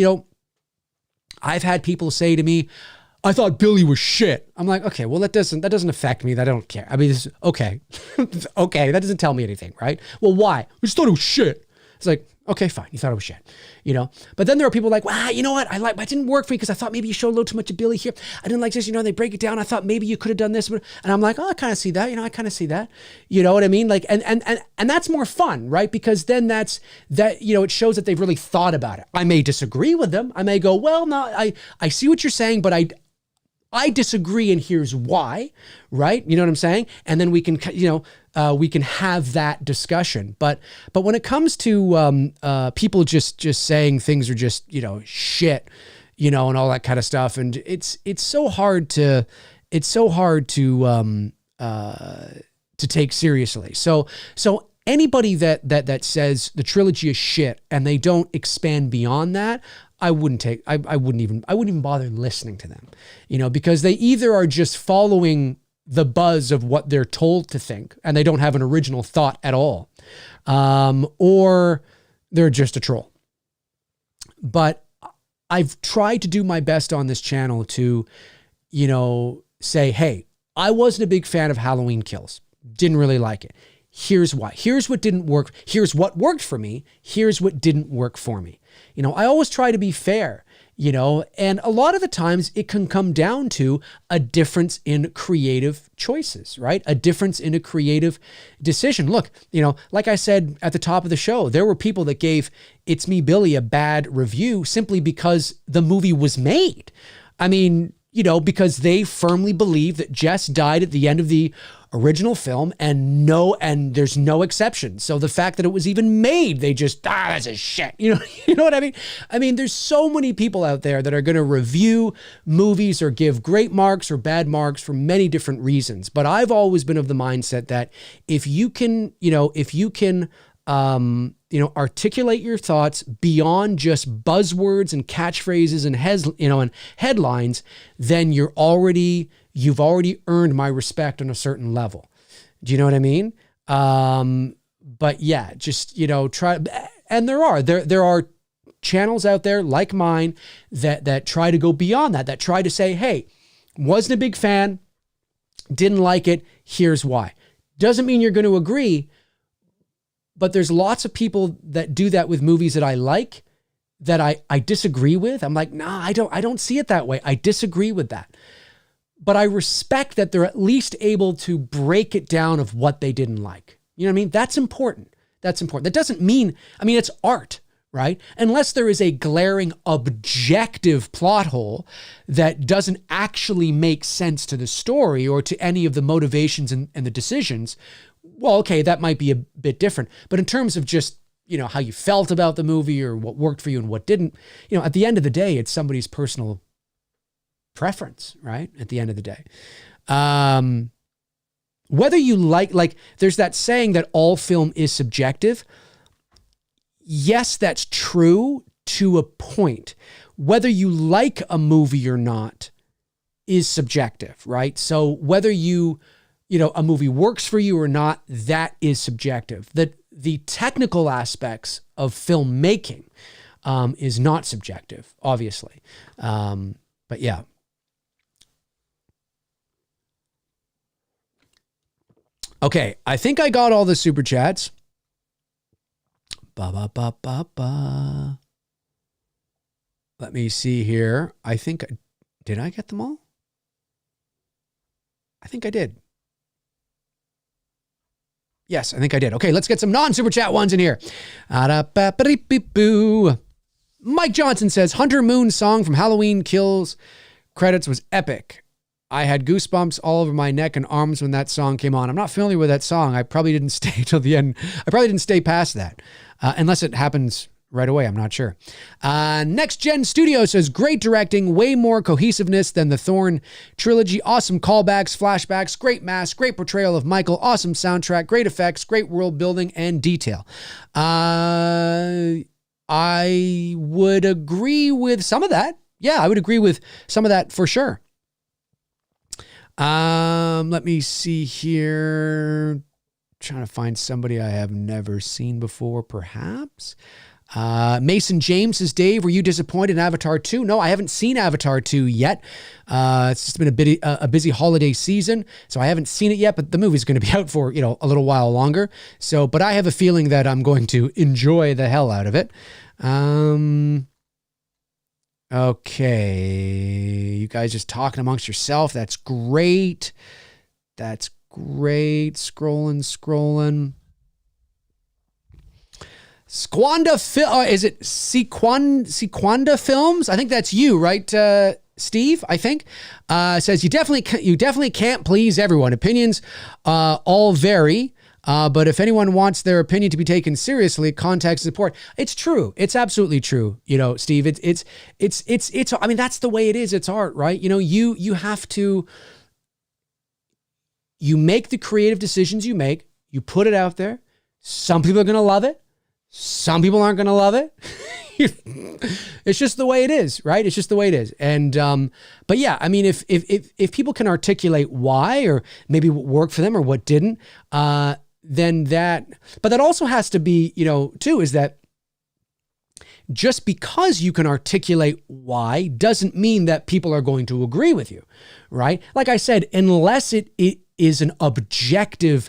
I've had people say to me, I thought Billy was shit. I'm like, okay, well, that doesn't affect me. I don't care. I mean, okay. Okay. That doesn't tell me anything, right? Well, why? I just thought it was shit. It's like, okay, fine. You thought it was shit, But then there are people like, wow, you know what? It didn't work for me because I thought maybe you showed a little too much of Billy here. I didn't like this, they break it down. I thought maybe you could have done this. And I'm like, oh, I kind of see that. I kind of see that. You know what I mean? Like, and that's more fun, right? Because then it shows that they've really thought about it. I may disagree with them. I may go, well, no, I see what you're saying, but I disagree, and here's why, right? You know what I'm saying? And then we can, we can have that discussion. But when it comes to people just saying things are just, shit, and all that kind of stuff, and it's so hard to take seriously. So anybody that says the trilogy is shit and they don't expand beyond that, I wouldn't even bother listening to them, because they either are just following the buzz of what they're told to think and they don't have an original thought at all, or they're just a troll. But I've tried to do my best on this channel to, say, hey, I wasn't a big fan of Halloween Kills. Didn't really like it. Here's why. Here's what didn't work. Here's what worked for me. Here's what didn't work for me. I always try to be fair, and a lot of the times it can come down to a difference in creative choices, right? A difference in a creative decision. Look, like I said at the top of the show, there were people that gave It's Me, Billy a bad review simply because the movie was made. I mean, because they firmly believe that Jess died at the end of the original film and there's no exception. So the fact that it was even made, they just, that's a shit. You know what I mean? I mean, there's so many people out there that are going to review movies or give great marks or bad marks for many different reasons. But I've always been of the mindset that if you can articulate your thoughts beyond just buzzwords and catchphrases and and headlines, then you've already earned my respect on a certain level. Do you know what I mean? But yeah, just, try. And there are channels out there like mine that try to go beyond that try to say, hey, wasn't a big fan, didn't like it, here's why. Doesn't mean you're going to agree, but there's lots of people that do that with movies that I like that I disagree with. I'm like, nah, I don't see it that way. I disagree with that. But I respect that they're at least able to break it down of what they didn't like. You know what I mean? That's important. That doesn't mean, it's art, right? Unless there is a glaring objective plot hole that doesn't actually make sense to the story or to any of the motivations and the decisions. Well, okay, that might be a bit different. But in terms of just, how you felt about the movie or what worked for you and what didn't, at the end of the day, it's somebody's personal preference, right? At the end of the day. Whether you like, there's that saying that all film is subjective. Yes, that's true to a point. whether you like a movie or not is subjective, right? So whether a movie works for you or not, that is subjective. The technical aspects of filmmaking is not subjective, obviously. But yeah. Okay, I think I got all the super chats. Let me see here. Did I get them all? I think I did. Yes, I think I did. Okay, let's get some non-super chat ones in here. Mike Johnson says, Hunter Moon's song from Halloween Kills credits was epic. I had goosebumps all over my neck and arms when that song came on. I'm not familiar with that song. I probably didn't stay till the end. I probably didn't stay past that. Unless it happens right away. I'm not sure. Next Gen Studio says, great directing, way more cohesiveness than the Thorn trilogy. Awesome callbacks, flashbacks, great mask, great portrayal of Michael, awesome soundtrack, great effects, great world building and detail. I would agree with some of that. Yeah, I would agree with some of that for sure. Let me see here. Trying to find somebody I have never seen before, perhaps. Mason James says, Dave, were you disappointed in Avatar 2? No, I haven't seen Avatar 2 yet. It's just been a busy holiday season, so I haven't seen it yet, but the movie's going to be out for, a little while longer. So, but I have a feeling that I'm going to enjoy the hell out of it. Okay. You guys just talking amongst yourself. That's great. That's great. Scrolling. Squanda is it Sequanda Films? I think that's you, right, Steve? I think says you definitely can't please everyone. Opinions all vary, but if anyone wants their opinion to be taken seriously, contact support. It's true. It's absolutely true. Steve. It's. I mean, that's the way it is. It's art, right? You have to. You make the creative decisions you make. You put it out there. Some people are going to love it. Some people aren't going to love it. It's just the way it is, right? It's just the way it is. And, but yeah, I mean, if people can articulate why, or maybe what worked for them or what didn't, then but that also has to be, too, is that just because you can articulate why doesn't mean that people are going to agree with you, right? Like I said, unless it is an objective,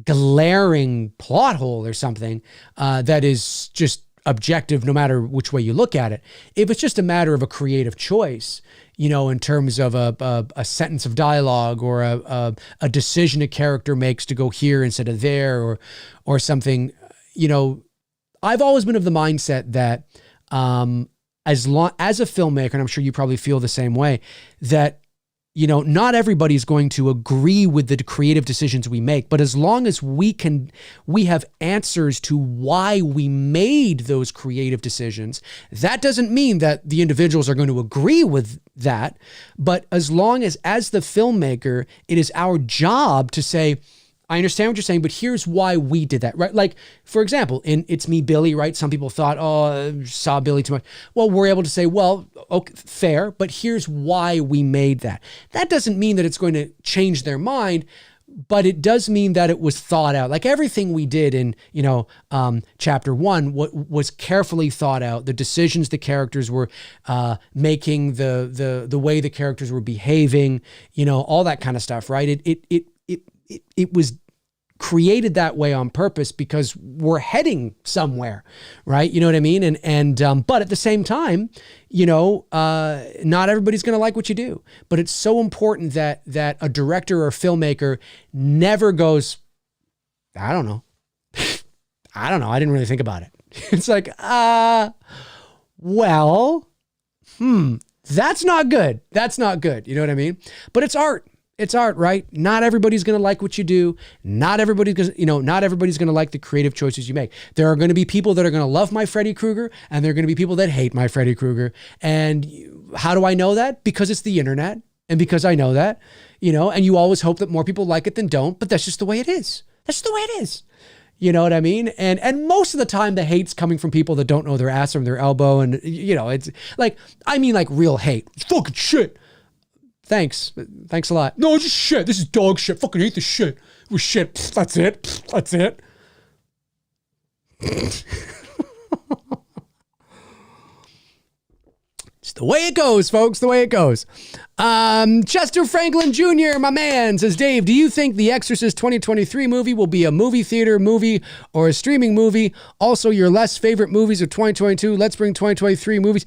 glaring plot hole or something that is just objective no matter which way you look at it. If it's just a matter of a creative choice, in terms of a sentence of dialogue or a decision a character makes to go here instead of there or something, I've always been of the mindset that as a filmmaker, and I'm sure you probably feel the same way, that not everybody's going to agree with the creative decisions we make, but as long as we have answers to why we made those creative decisions, that doesn't mean that the individuals are going to agree with that. But as long as the filmmaker, it is our job to say, I understand what you're saying, but here's why we did that, right? Like, for example, in It's Me, Billy, right? Some people thought, saw Billy too much. Well, we're able to say, well, okay, fair, but here's why we made that. That doesn't mean that it's going to change their mind, but it does mean that it was thought out. Like everything we did in, chapter 1 was carefully thought out. The decisions the characters were making, the way the characters were behaving, all that kind of stuff, right? It was created that way on purpose because we're heading somewhere, right? You know what I mean? And but at the same time, not everybody's going to like what you do, but it's so important that a director or filmmaker never goes, I don't know. I didn't really think about it. It's like, that's not good. That's not good. You know what I mean? But it's art. It's art, right? Not everybody's going to like what you do. Not everybody's going to like the creative choices you make. There are going to be people that are going to love my Freddy Krueger, and there are going to be people that hate my Freddy Krueger. And how do I know that? Because it's the internet, and because I know that, and you always hope that more people like it than don't, but that's just the way it is. That's just the way it is. You know what I mean? And most of the time the hate's coming from people that don't know their ass from their elbow. And, you know, it's like, I mean, like real hate. It's fucking shit. Thanks. Thanks a lot. No, it's just shit. This is dog shit. Fucking hate this shit. It was shit. That's it. That's it. It's the way it goes, folks. The way it goes. Chester Franklin Jr., my man, says, Dave, do you think the Exorcist 2023 movie will be a movie theater movie or a streaming movie? Also, your less favorite movies of 2022. Let's bring 2023 movies.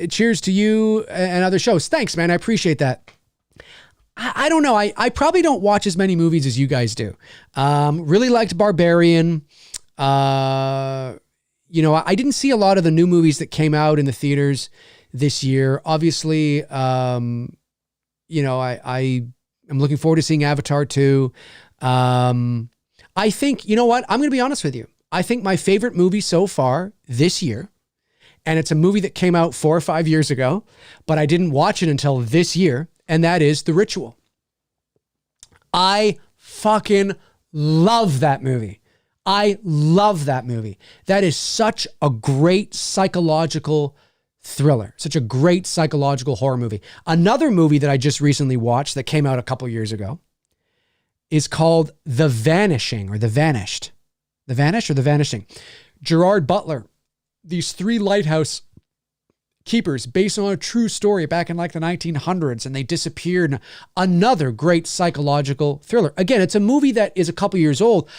Cheers to you and other shows. Thanks, man. I appreciate that. I don't know. I probably don't watch as many movies as you guys do. Really liked Barbarian. You know, I didn't see a lot of the new movies that came out in the theaters this year. Obviously, you know, I'm looking forward to seeing Avatar 2. I think, you know what? I'm going to be honest with you. I think my favorite movie so far this year, and it's a movie that came out 4 or 5 years ago, but I didn't watch it until this year, and that is The Ritual. I fucking love that movie. I love that movie. That is such a great psychological thriller, such a great psychological horror movie. Another movie that I just recently watched that came out a couple years ago is called The Vanishing, or The Vanished. The Vanish or The Vanishing. Gerard Butler, these 3 lighthouse keepers based on a true story back in like the 1900s, and they disappeared. Another great psychological thriller. Again, it's a movie that is a couple years old,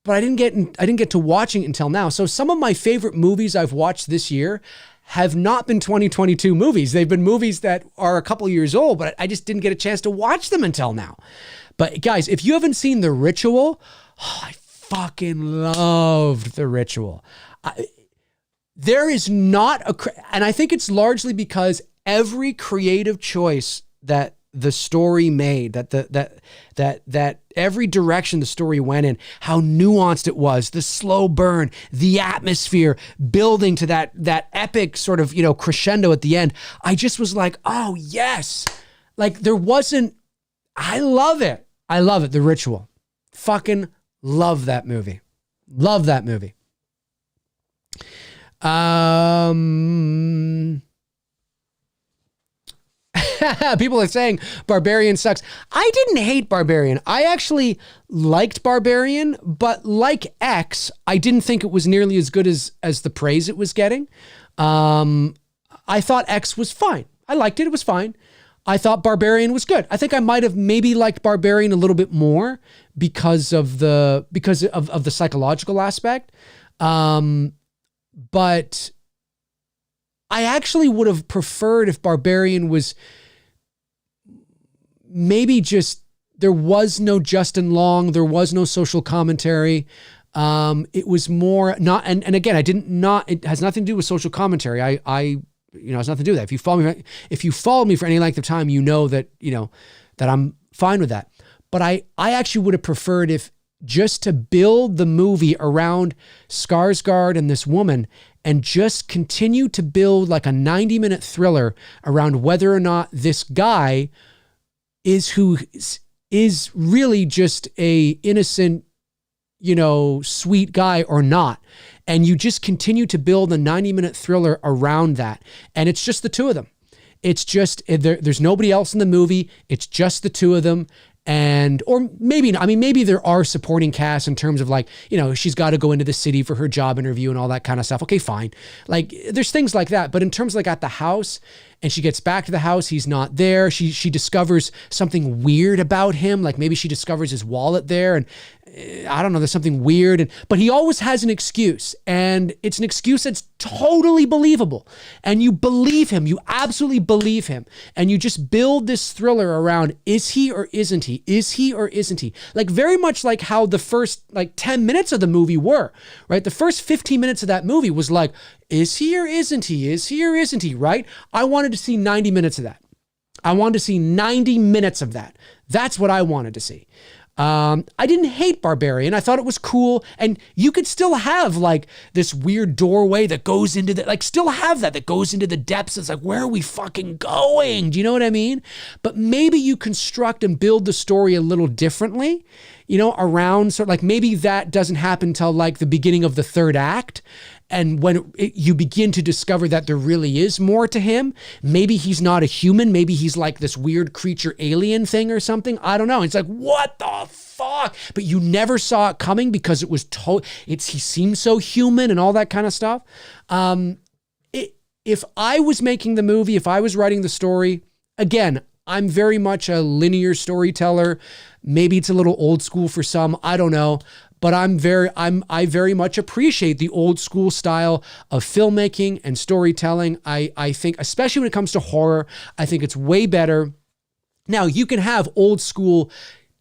but I didn't get to watching it until now. So some of my favorite movies I've watched this year have not been 2022 movies. They've been movies that are a couple years old, but I just didn't get a chance to watch them until now. But guys, if you haven't seen The Ritual, I fucking loved The Ritual. There is not and I think it's largely because every creative choice that the story made, that every direction the story went in, how nuanced it was, the slow burn, the atmosphere, building to that epic sort of, you know, crescendo at the end. I just was like, oh yes. Like I love it. I love it. The Ritual. Fucking love that movie. Love that movie. People are saying Barbarian sucks. I didn't hate Barbarian. I actually liked Barbarian, but like X, I didn't think it was nearly as good as the praise it was getting. I thought X was fine. I liked it. It was fine. I thought Barbarian was good. I think I might have maybe liked Barbarian a little bit more because of the psychological aspect. But I actually would have preferred if Barbarian was maybe just, there was no Justin Long, there was no social commentary. It was more not, and again, it has nothing to do with social commentary. It has nothing to do with that. If you follow me for any length of time, you know that I'm fine with that. But I actually would have preferred if just to build the movie around Skarsgård and this woman and just continue to build like a 90-minute thriller around whether or not this guy is really just a innocent, sweet guy or not. And you just continue to build a 90-minute thriller around that. And it's just the two of them. It's just, there's nobody else in the movie. It's just the two of them. Or maybe there are supporting casts in terms of like, she's got to go into the city for her job interview and all that kind of stuff. Okay, fine. Like there's things like that. But in terms of like at the house, and she gets back to the house, he's not there. She discovers something weird about him. Like maybe she discovers his wallet there, and I don't know, there's something weird. But he always has an excuse, and it's an excuse that's totally believable. And you believe him. You absolutely believe him. And you just build this thriller around, is he or isn't he? Is he or isn't he? Like very much like how the first 10 minutes of the movie were, right? The first 15 minutes of that movie was like, is he or isn't he? Is he or isn't he, right? I wanted to see 90 minutes of that. I wanted to see 90 minutes of that. That's what I wanted to see. I didn't hate Barbarian. I thought it was cool. And you could still have like this weird doorway that goes into still have that goes into the depths. It's like, where are we fucking going? Do you know what I mean? But maybe you construct and build the story a little differently. around sort of like maybe that doesn't happen till like the beginning of the third act. And when you begin to discover that there really is more to him, maybe he's not a human. Maybe he's like this weird creature alien thing or something. I don't know. It's like, what the fuck? But you never saw it coming because it was he seemed so human and all that kind of stuff. If I was making the movie, if I was writing the story, again, I'm very much a linear storyteller. Maybe it's a little old school for some. I don't know. But I very much appreciate the old school style of filmmaking and storytelling. I think, especially when it comes to horror, I think it's way better. Now, you can have old school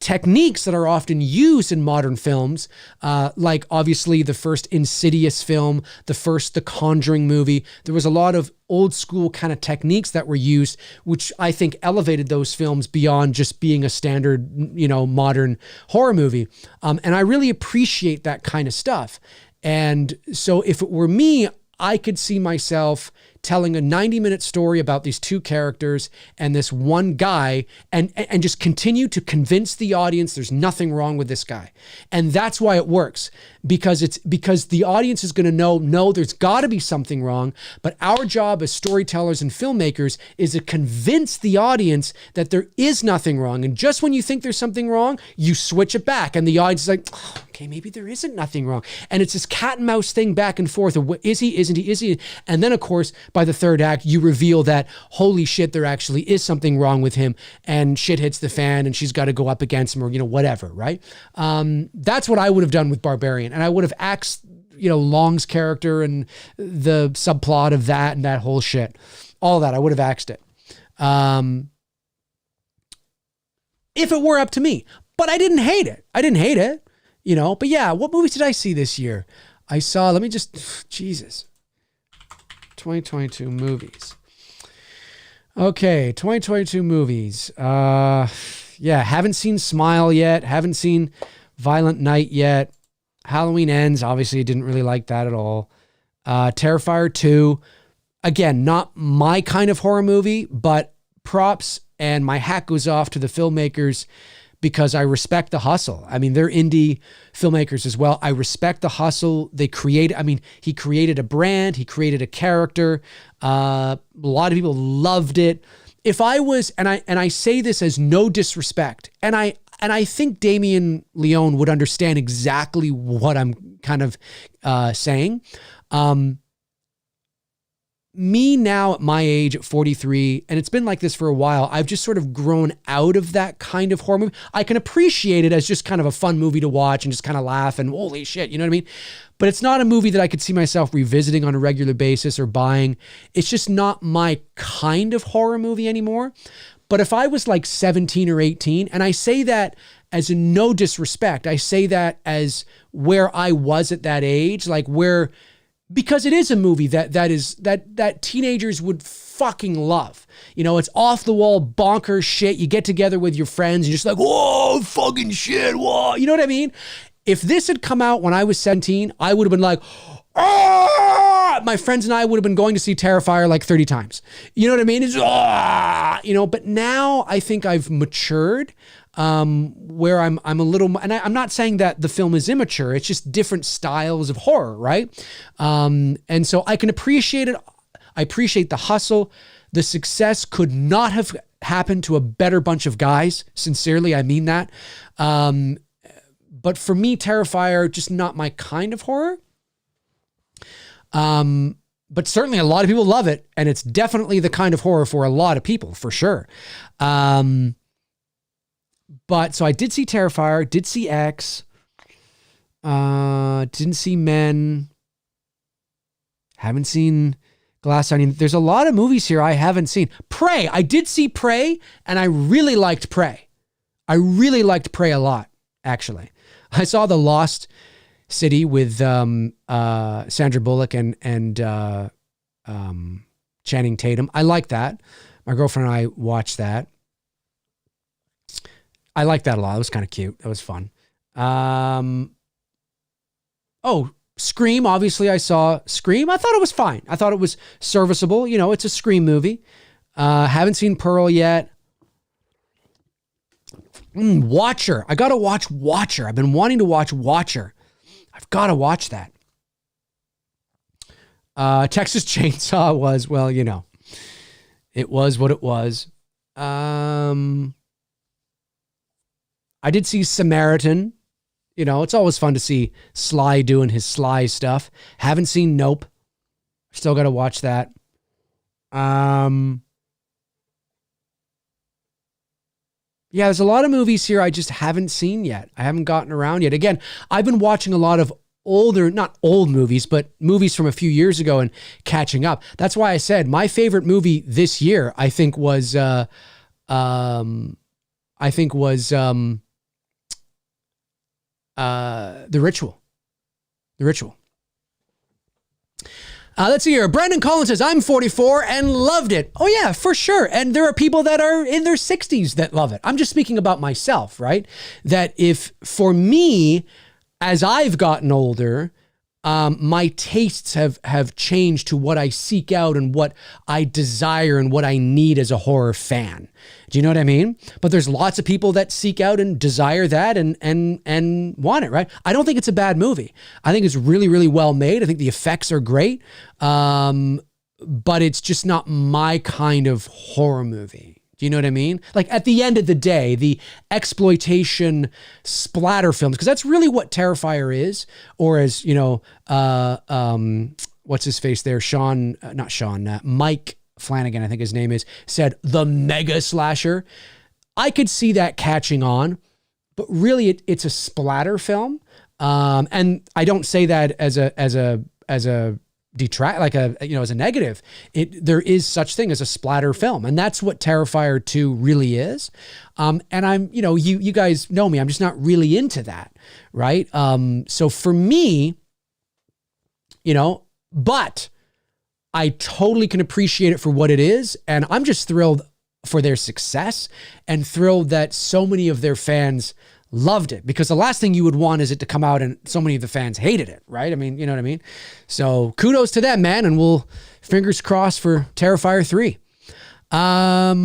techniques that are often used in modern films, like obviously the first Insidious film, the Conjuring movie. There was a lot of old school kind of techniques that were used, which I think elevated those films beyond just being a standard, modern horror movie. And I really appreciate that kind of stuff. And so if it were me, I could see myself telling a 90-minute story about these two characters and this one guy and just continue to convince the audience there's nothing wrong with this guy. And that's why it works, because the audience is going to know, no, there's got to be something wrong. But our job as storytellers and filmmakers is to convince the audience that there is nothing wrong. And just when you think there's something wrong, you switch it back and the audience is like, oh, okay, maybe there isn't nothing wrong. And it's this cat and mouse thing back and forth of is he, isn't he, is he? And then of course, by the third act, you reveal that, holy shit, there actually is something wrong with him and shit hits the fan and she's got to go up against him or, whatever, right? That's what I would have done with Barbarian. And I would have axed, Long's character and the subplot of that and that whole shit. All that, I would have axed it. If it were up to me. But I didn't hate it. But yeah, what movies did I see this year? I saw, Jesus. 2022 movies. Okay, 2022 movies. Haven't seen Smile yet. Haven't seen Violent Night yet. Halloween Ends. Obviously, I didn't really like that at all. Terrifier 2. Again, not my kind of horror movie, but props, and my hat goes off to the filmmakers because I respect the hustle. I mean, they're indie filmmakers as well. I respect the hustle. He created a brand. He created a character. A lot of people loved it. If I was, and I say this as no disrespect, and I think Damien Leone would understand exactly what I'm kind of saying. Me now at my age at 43, and it's been like this for a while, I've just sort of grown out of that kind of horror movie. I can appreciate it as just kind of a fun movie to watch and just kind of laugh and holy shit, you know what I mean? But it's not a movie that I could see myself revisiting on a regular basis or buying. It's just not my kind of horror movie anymore. But if I was like 17 or 18, and I say that as a no disrespect, I say that as where I was at that age, because it is a movie that teenagers would fucking love. It's off the wall, bonkers shit. You get together with your friends and you're just like, whoa, fucking shit, whoa. You know what I mean? If this had come out when I was 17, I would have been like, oh, my friends and I would have been going to see Terrifier like 30 times. You know what I mean? It's, but now I think I've matured. Where I'm a little, and I'm not saying that the film is immature, it's just different styles of horror, right? And so I can appreciate it. I appreciate the hustle. The success could not have happened to a better bunch of guys. Sincerely, I mean that. But for me, Terrifier, just not my kind of horror. But certainly a lot of people love it, and it's definitely the kind of horror for a lot of people, for sure. But so I did see Terrifier, did see X, didn't see Men, haven't seen Glass Onion. There's a lot of movies here I haven't seen. Prey, I did see Prey, and I really liked Prey. I really liked Prey a lot, actually. I saw The Lost City with Sandra Bullock and Channing Tatum. I like that. My girlfriend and I watched that. I liked that a lot. It was kind of cute. It was fun. Scream. Obviously, I saw Scream. I thought it was fine. I thought it was serviceable. It's a Scream movie. Haven't seen Pearl yet. Watcher. I got to watch Watcher. I've been wanting to watch Watcher. I've got to watch that. Texas Chainsaw was, well, you know, it was what it was. I did see Samaritan. You know, it's always fun to see Sly doing his Sly stuff. Haven't seen Nope. Still got to watch that. Yeah, there's a lot of movies here I just haven't seen yet. I haven't gotten around yet. Again, I've been watching a lot of older, not old movies, but movies from a few years ago and catching up. That's why I said my favorite movie this year, I think was The Ritual. The Ritual. Let's see here. Brandon Collins says, I'm 44 and loved it. Oh, yeah, for sure. And there are people that are in their 60s that love it. I'm just speaking about myself, right? That if, for me, as I've gotten older, my tastes have changed to what I seek out and what I desire and what I need as a horror fan. Do you know what I mean? But there's lots of people that seek out and desire that and want it, right? I don't think it's a bad movie. I think it's really, really well made. I think the effects are great. But it's just not my kind of horror movie. Do you know what I mean? Like at the end of the day, the exploitation splatter films, because that's really what Terrifier is, or as, you know, what's his face there? Mike Flanagan, I think his name is, said the mega slasher. I could see that catching on, but really it's a splatter film. And I don't say that as a detract, like as a negative. There is such thing as a splatter film, and that's what Terrifier 2 really is. And I'm, you guys know me, I'm just not really into that, right? So for me, but I totally can appreciate it for what it is, and I'm just thrilled for their success and thrilled that so many of their fans loved it, because the last thing you would want is it to come out and so many of the fans hated it, right? I mean, you know what I mean? So kudos to them, man, and we'll fingers crossed for Terrifier 3. All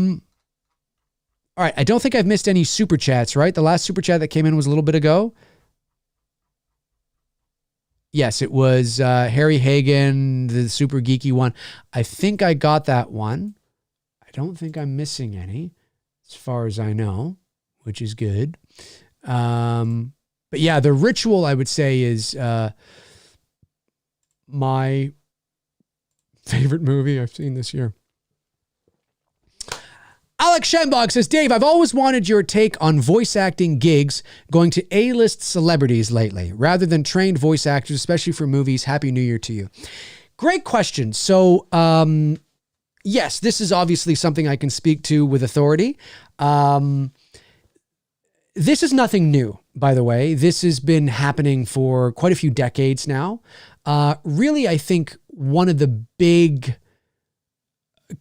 right, I don't think I've missed any super chats, right? The last super chat that came in was a little bit ago. Yes, it was Harry Hagen, the super geeky one. I think I got that one. I don't think I'm missing any, as far as I know, which is good. But yeah, The Ritual, I would say, is my favorite movie I've seen this year. Alex Schembach says, Dave, I've always wanted your take on voice acting gigs going to A-list celebrities lately, rather than trained voice actors, especially for movies. Happy New Year to you. Great question. So, yes, this is obviously something I can speak to with authority. This is nothing new, by the way. This has been happening for quite a few decades now. Really, I think one of the big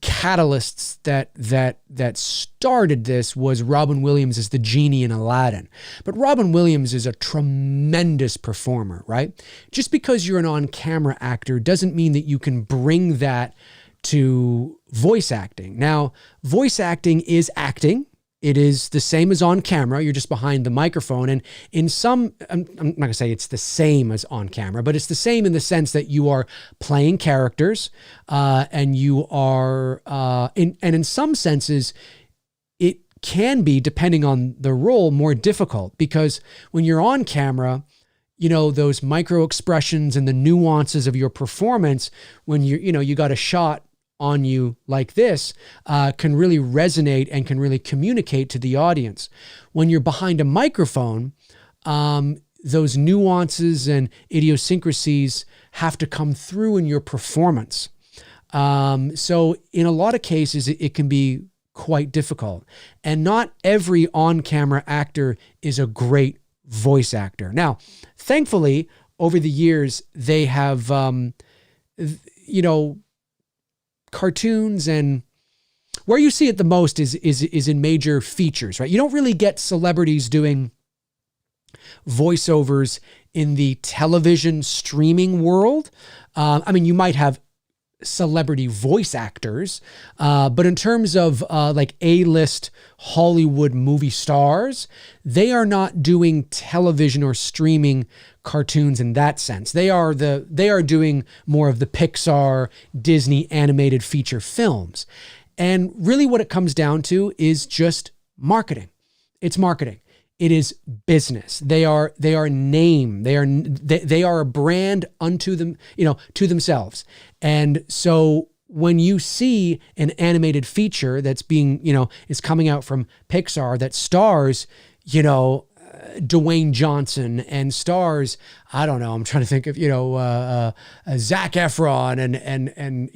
catalysts that started this was Robin Williams as the genie in Aladdin. But Robin Williams is a tremendous performer, right? Just because you're an on-camera actor doesn't mean that you can bring that to voice acting. Now, voice acting is acting. It is the same as on camera. You're just behind the microphone. And in some, I'm not going to say it's the same as on camera, but it's the same in the sense that you are playing characters and you are, and in some senses, it can be, depending on the role, more difficult, because when you're on camera, those micro expressions and the nuances of your performance, when you got a shot on you like this, can really resonate and can really communicate to the audience. When you're behind a microphone, those nuances and idiosyncrasies have to come through in your performance. So in a lot of cases, it can be quite difficult. And not every on-camera actor is a great voice actor. Now, thankfully, over the years, they have, cartoons, and where you see it the most is in major features, right? You don't really get celebrities doing voiceovers in the television streaming world. You might have celebrity voice actors, but in terms of like A-list Hollywood movie stars, they are not doing television or streaming cartoons in that sense. They are doing more of the Pixar, Disney animated feature films. And really what it comes down to is just marketing. It's marketing. It is business. They are a name. They are a brand unto them, to themselves. And so when you see an animated feature that's being, is coming out from Pixar that stars, Dwayne Johnson and stars, I don't know, I'm trying to think of, Zac Efron and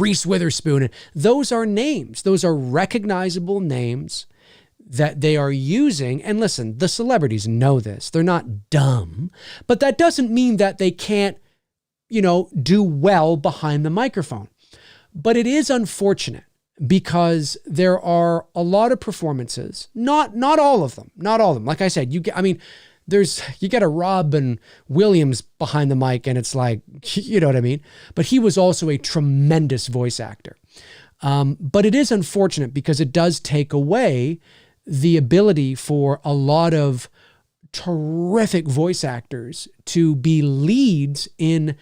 Reese Witherspoon. And those are names. Those are recognizable names that they are using. And listen, the celebrities know this. They're not dumb, but that doesn't mean that they can't, do well behind the microphone. But it is unfortunate because there are a lot of performances, not all of them. Like I said, you get a Robin Williams behind the mic and it's like, you know what I mean? But he was also a tremendous voice actor. But it is unfortunate because it does take away the ability for a lot of terrific voice actors to be leads in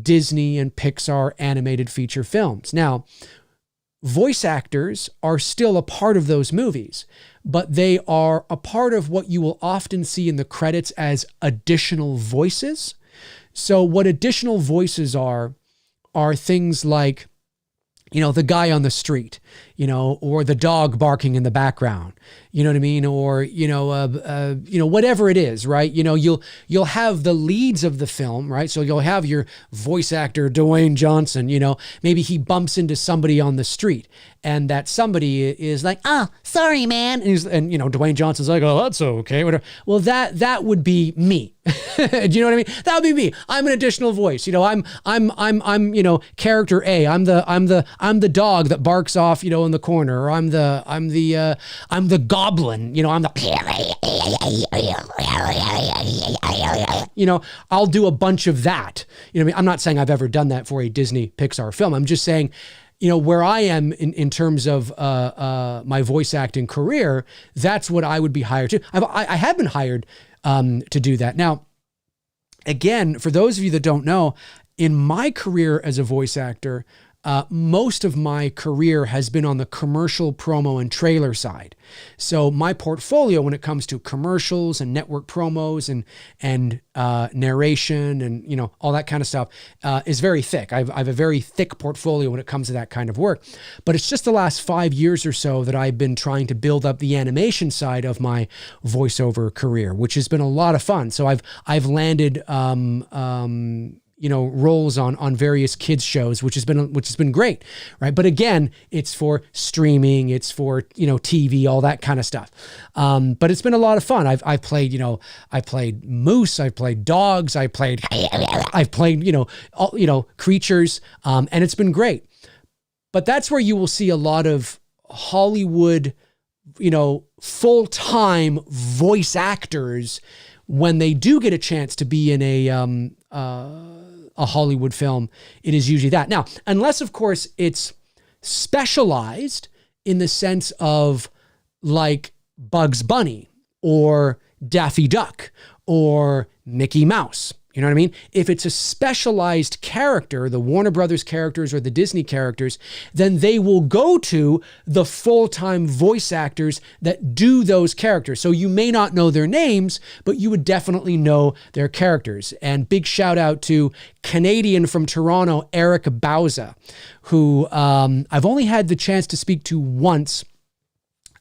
Disney and Pixar animated feature films. Now, voice actors are still a part of those movies, but they are a part of what you will often see in the credits as additional voices. So what additional voices are things like, the guy on the street, or the dog barking in the background, you know what I mean? Or, whatever it is, right? You'll have the leads of the film, right? So you'll have your voice actor, Dwayne Johnson, maybe he bumps into somebody on the street and that somebody is like, "Oh, sorry, man." And Dwayne Johnson's like, "Oh, that's okay." Whatever. Well, that would be me. Do you know what I mean? That would be me. I'm an additional voice. I'm character A. I'm the dog that barks off, in the corner, or I'm the goblin, I'm the, I'll do a bunch of that. I'm not saying I've ever done that for a Disney Pixar film. I'm just saying, where I am in terms of my voice acting career, that's what I would be hired to. I have been hired to do that. Now, again, for those of you that don't know, in my career as a voice actor, most of my career has been on the commercial, promo, and trailer side. So my portfolio, when it comes to commercials and network promos and narration and all that kind of stuff, is very thick. I've a very thick portfolio when it comes to that kind of work. But it's just the last 5 years or so that I've been trying to build up the animation side of my voiceover career, which has been a lot of fun. So I've landed roles on various kids shows, which has been great, right? But again, it's for streaming, it's for TV, all that kind of stuff. But it's been a lot of fun. I've played I played moose, I've played dogs, I've played creatures, and it's been great. But that's where you will see a lot of Hollywood, full-time voice actors when they do get a chance to be in a Hollywood film. It is usually that. Now, unless of course it's specialized in the sense of like Bugs Bunny or Daffy Duck or Mickey Mouse. You know what I mean? If it's a specialized character, the Warner Brothers characters or the Disney characters, then they will go to the full-time voice actors that do those characters. So you may not know their names, but you would definitely know their characters. And big shout out to Canadian from Toronto, Eric Bauza, who I've only had the chance to speak to once.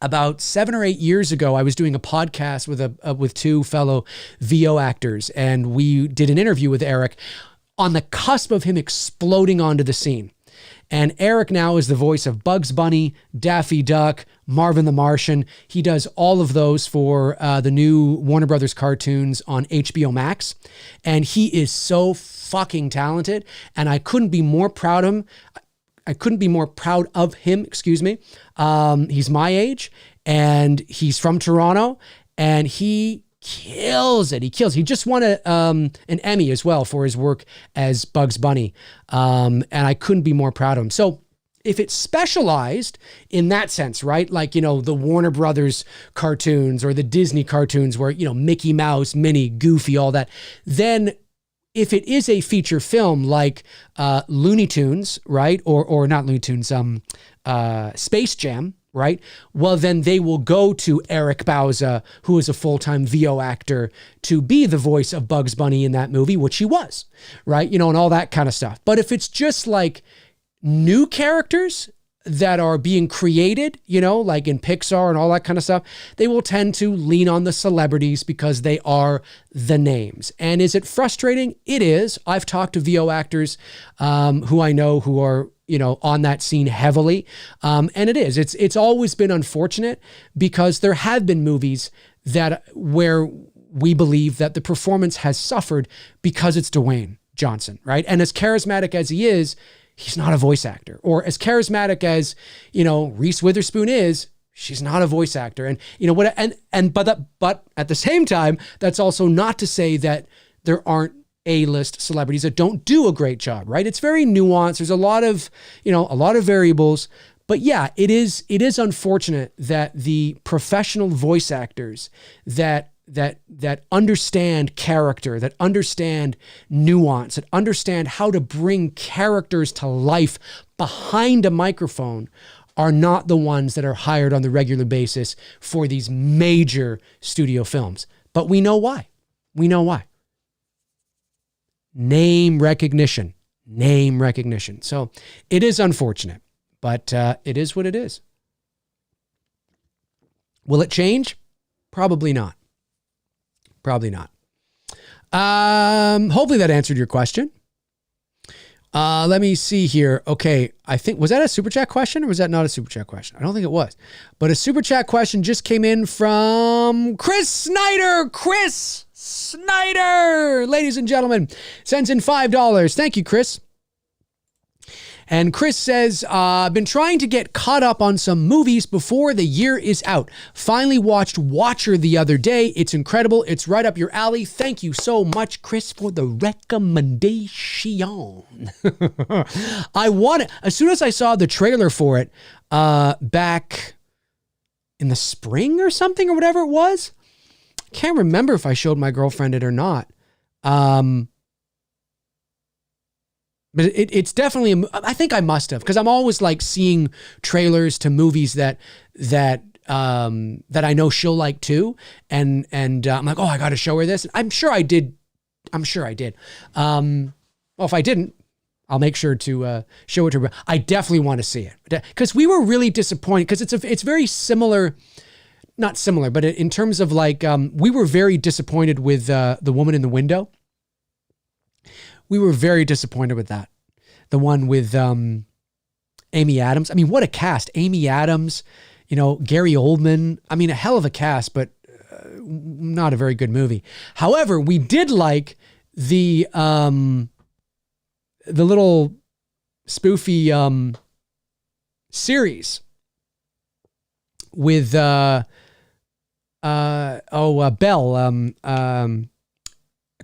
About 7 or 8 years ago, I was doing a podcast with two fellow VO actors, and we did an interview with Eric on the cusp of him exploding onto the scene. And Eric now is the voice of Bugs Bunny, Daffy Duck, Marvin the Martian. He does all of those for the new Warner Brothers cartoons on HBO Max. And he is so fucking talented, and I couldn't be more proud of him. He's my age and he's from Toronto, and he kills it. He kills. He just won an Emmy as well for his work as Bugs Bunny. And I couldn't be more proud of him. So if it's specialized in that sense, right? Like, you know, the Warner Brothers cartoons or the Disney cartoons where, you know, Mickey Mouse, Minnie, Goofy, all that, then if it is a feature film like Looney Tunes, right? Or not Looney Tunes, Space Jam, right? Well, then they will go to Eric Bauza, who is a full-time VO actor, to be the voice of Bugs Bunny in that movie, which he was, right? You know, and all that kind of stuff. But if it's just like new characters that are being created, you know, like in Pixar and all that kind of stuff, they will tend to lean on the celebrities because they are the names. And is it frustrating? It is. I've talked to VO actors who I know who are, you know, on that scene heavily. And it is. It's always been unfortunate because there have been movies that where we believe that the performance has suffered because it's Dwayne Johnson, right? And as charismatic as he is, he's not a voice actor. Or as charismatic as, you know, Reese Witherspoon is, she's not a voice actor. And, you know, what, but at the same time, that's also not to say that there aren't A-list celebrities that don't do a great job, right? It's very nuanced. There's a lot of, you know, a lot of variables. But yeah, it is unfortunate that the professional voice actors that understand character, that understand nuance, that understand how to bring characters to life behind a microphone are not the ones that are hired on the regular basis for these major studio films. But we know why. We know why. Name recognition. Name recognition. So it is unfortunate, but it is what it is. Will it change? Probably not. Probably not. Hopefully that answered your question. Let me see here. Okay. I think, was that a super chat question or was that not a super chat question? I don't think it was, but a super chat question just came in from Chris Snyder. Chris Snyder, ladies and gentlemen, sends in $5. Thank you, Chris. And Chris says, I've been trying to get caught up on some movies before the year is out. Finally watched Watcher the other day. It's incredible. It's right up your alley. Thank you so much, Chris, for the recommendation. I want it. As soon as I saw the trailer for it back in the spring or something or whatever it was, I can't remember if I showed my girlfriend it or not. But it's definitely, I think I must have, because I'm always like seeing trailers to movies that I know she'll like too. And I'm like, oh, I got to show her this. I'm sure I did. Well, if I didn't, I'll make sure to show it to her. I definitely want to see it because we were really disappointed because it's very similar, not similar, but in terms of like, we were very disappointed with The Woman in the Window. We were very disappointed with that. The one with Amy Adams. I mean, what a cast. Amy Adams, you know, Gary Oldman. I mean, a hell of a cast, but not a very good movie. However, we did like the little spoofy series with Belle,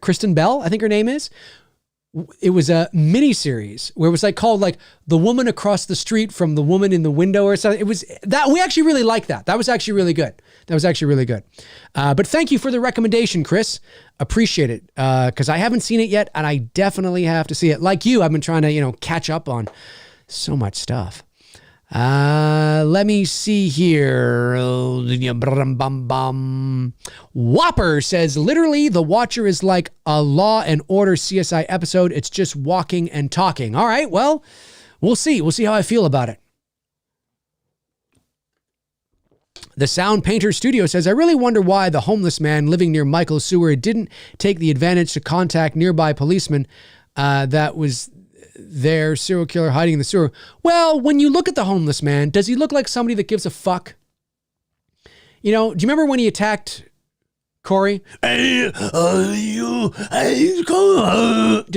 Kristen Bell, I think her name is. It was a mini series where it was like called like The Woman Across the Street from the Woman in the Window or something. It was that we actually really liked that. That was actually really good. But thank you for the recommendation, Chris. Appreciate it. Cause I haven't seen it yet and I definitely have to see it. Like you, I've been trying to, you know, catch up on so much stuff. Let me see here. Whopper says, literally, The Watcher is like a Law and Order CSI episode. It's just walking and talking. All right, well, we'll see. We'll see how I feel about it. The Sound Painter Studio says, I really wonder why the homeless man living near Michael's sewer didn't take the advantage to contact nearby policemen that was their serial killer hiding in the sewer. Well, when you look at the homeless man, does he look like somebody that gives a fuck? You know, do you remember when he attacked Corey? Does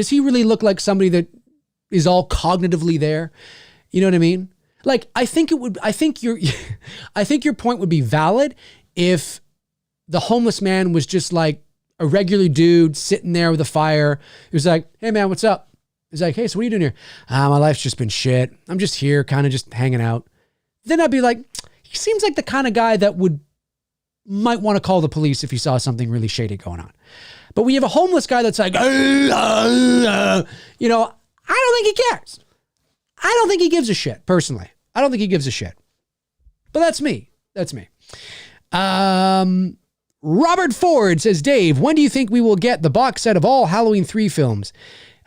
he really look like somebody that is all cognitively there? You know what I mean? Like, I think your point would be valid if the homeless man was just like a regular dude sitting there with a fire. He was like, hey man, what's up? He's like, hey, so what are you doing here? My life's just been shit. I'm just here, kind of just hanging out. Then I'd be like, he seems like the kind of guy that might want to call the police if he saw something really shady going on. But we have a homeless guy that's like, I don't think he cares. I don't think he gives a shit, personally. I don't think he gives a shit. But that's me. That's me. Robert Ford says, Dave, when do you think we will get the box set of all Halloween 3 films?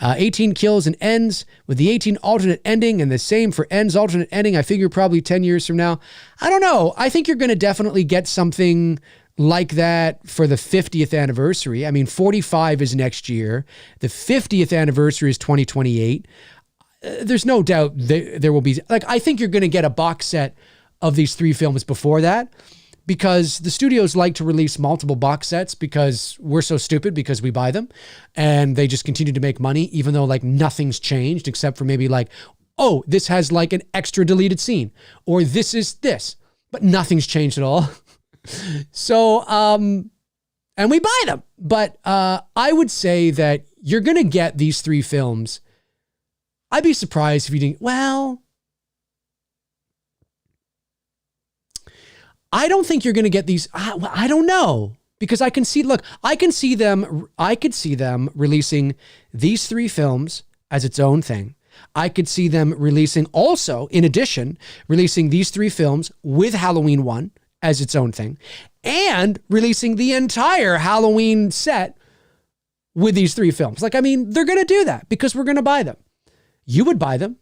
18 kills and ends with the 18 alternate ending, and the same for ends alternate ending. I figure probably 10 years from now. I don't know. I think you're going to definitely get something like that for the 50th anniversary. I mean, 45 is next year. The 50th anniversary is 2028. There's no doubt there will be, like, I think you're going to get a box set of these 3 films before that, because the studios like to release multiple box sets because we're so stupid, because we buy them and they just continue to make money, even though like nothing's changed except for maybe like, oh, this has like an extra deleted scene, or this is this, but nothing's changed at all. So, and we buy them, but I would say that you're going to get these 3 films. I'd be surprised if you didn't. Well, I don't think you're going to get these. I don't know, because I could see them releasing these 3 films as its own thing. I could see them releasing also, in addition, releasing these 3 films with Halloween 1 as its own thing, and releasing the entire Halloween set with these 3 films. Like, I mean, they're going to do that because we're going to buy them. You would buy them.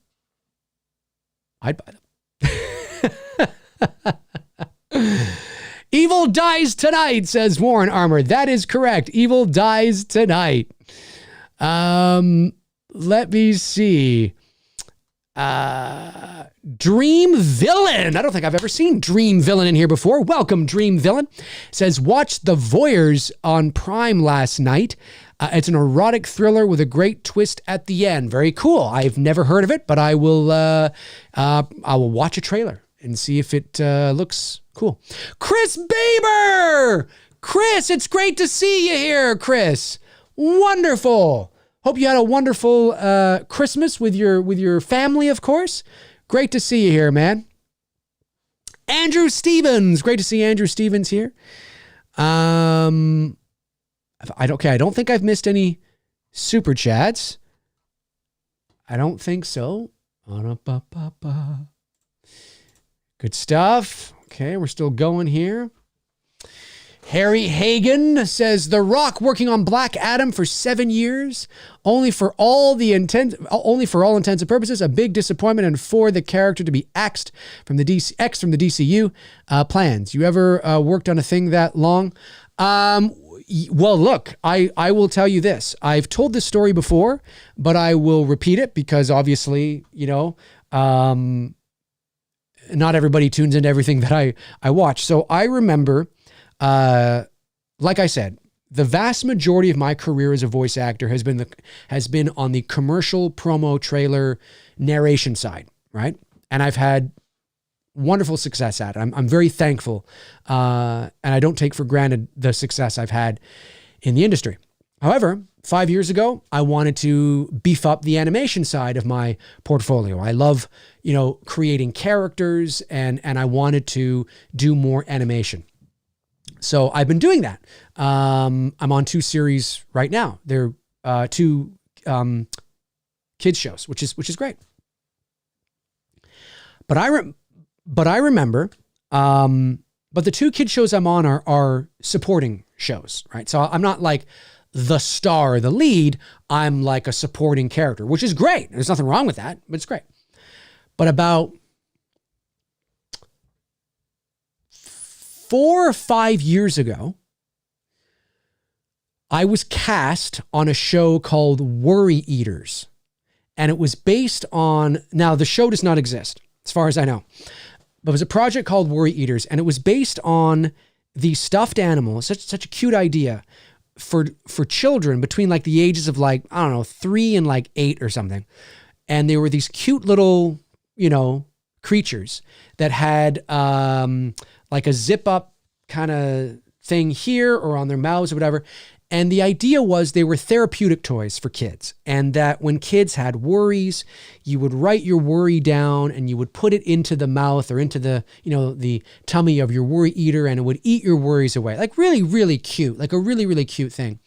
I'd buy them. Evil dies tonight, says Warren Armour. That is correct. Evil dies tonight. Let me see. Dream Villain. I don't think I've ever seen Dream Villain in here before. Welcome, Dream Villain. Says, watched The Voyeurs on Prime last night. It's an erotic thriller with a great twist at the end. Very cool. I've never heard of it, but I will watch a trailer and see if it looks cool. Chris Baber! Chris, it's great to see you here, Chris. Wonderful. Hope you had a wonderful Christmas with your family, of course. Great to see you here, man. Andrew Stevens. Great to see Andrew Stevens here. I don't think I've missed any super chats. I don't think so. Good stuff. Okay, we're still going here. Harry Hagen says, The Rock working on Black Adam for 7 years, only for all intents and purposes, a big disappointment, and for the character to be axed from the DCU. Plans. You ever worked on a thing that long? Well, look, I will tell you this. I've told this story before, but I will repeat it because obviously, not everybody tunes into everything that I watch. So I remember, like I said, the vast majority of my career as a voice actor has been on the commercial promo trailer narration side, right? And I've had wonderful success at it. I'm very thankful, and I don't take for granted the success I've had in the industry. However, 5 years ago, I wanted to beef up the animation side of my portfolio. I love, creating characters, and I wanted to do more animation. So I've been doing that. I'm on 2 series right now. They're 2 kids shows, which is great. But I remember, but the 2 kid shows I'm on are supporting shows, right? So I'm not like the star, the lead. I'm like a supporting character, which is great. There's nothing wrong with that, but it's great. But about 4 or 5 years ago, I was cast on a show called Worry Eaters. And it was based on, now the show does not exist, as far as I know. But it was a project called Worry Eaters, and it was based on the stuffed animals, such a cute idea for children between like the ages of 3 and 8 or something. And they were these cute little, creatures that had like a zip up kind of thing here or on their mouths or whatever. And the idea was they were therapeutic toys for kids. And that when kids had worries, you would write your worry down and you would put it into the mouth or into the, the tummy of your worry eater, and it would eat your worries away. Like really, really cute, like a really, really cute thing.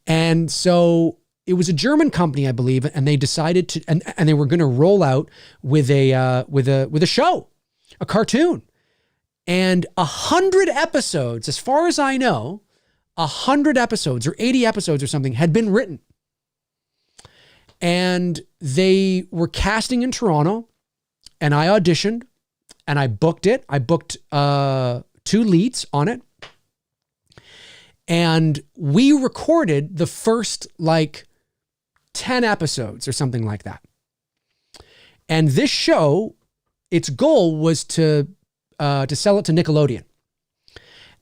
And so it was a German company, I believe, and they decided to, and they were going to roll out with a show, a cartoon. And 100 episodes, as far as I know, 100 episodes or 80 episodes or something had been written. And they were casting in Toronto, and I auditioned and I booked it. I booked 2 leads on it. And we recorded the first 10 episodes or something like that. And this show, its goal was to sell it to Nickelodeon.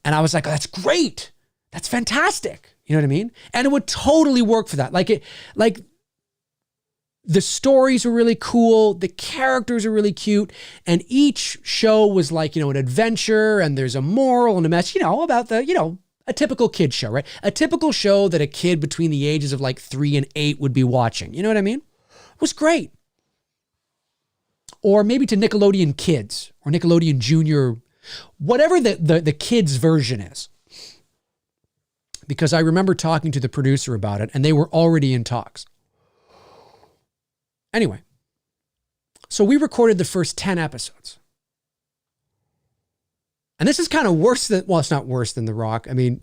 And I was like, oh, that's great. That's fantastic. You know what I mean? And it would totally work for that. The stories were really cool. The characters are really cute. And each show was an adventure, and there's a moral and a message, about a typical kid show, right? A typical show that a kid between the ages of 3 and 8 would be watching. You know what I mean? It was great. Or maybe to Nickelodeon Kids or Nickelodeon Junior, whatever the kids version is. Because I remember talking to the producer about it, and they were already in talks. Anyway, so we recorded the first 10 episodes. And this is kind of worse than, well, it's not worse than The Rock. I mean,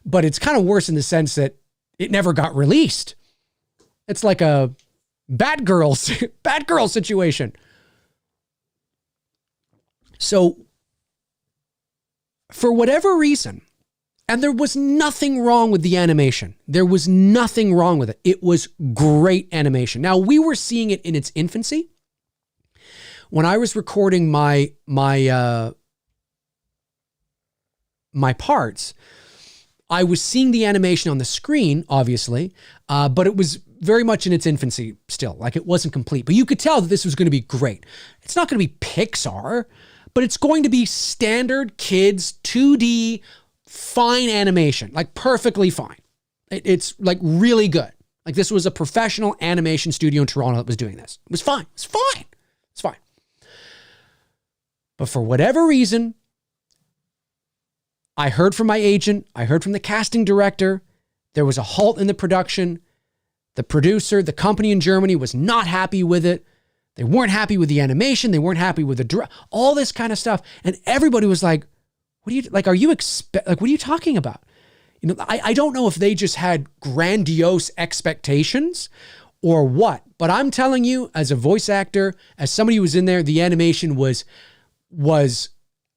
but it's kind of worse in the sense that it never got released. It's like a Batgirl situation. So for whatever reason, and there was nothing wrong with the animation. There was nothing wrong with it. It was great animation. Now, we were seeing it in its infancy. When I was recording my parts, I was seeing the animation on the screen, obviously, but it was very much in its infancy still. It wasn't complete. But you could tell that this was going to be great. It's not going to be Pixar, but it's going to be standard kids 2D fine animation, perfectly fine. It's really good. This was a professional animation studio in Toronto that was doing this. It was fine. It's fine. It's fine. But for whatever reason, I heard from my agent, I heard from the casting director, there was a halt in the production. The producer, the company in Germany was not happy with it. They weren't happy with the animation. They weren't happy with all this kind of stuff. And everybody was like, what are you what are you talking about? I don't know if they just had grandiose expectations or what, but I'm telling you, as a voice actor, as somebody who was in there, the animation was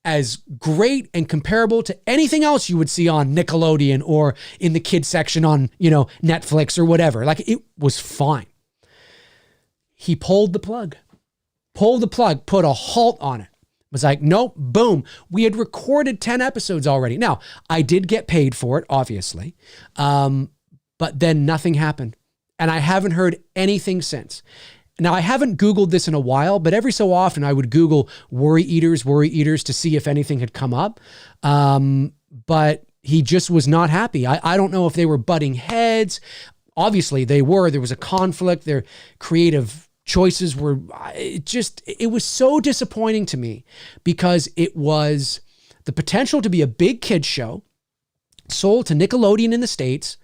as great and comparable to anything else you would see on Nickelodeon or in the kids section on, Netflix or whatever. It was fine. He pulled the plug, put a halt on it. Was like, nope, boom. We had recorded 10 episodes already. Now, I did get paid for it, obviously, but then nothing happened. And I haven't heard anything since. Now, I haven't Googled this in a while, but every so often I would Google worry eaters to see if anything had come up. But he just was not happy. I don't know if they were butting heads. Obviously, they were. There was a conflict. Their creative choices were, it was so disappointing to me because it was the potential to be a big kids show sold to Nickelodeon in the States.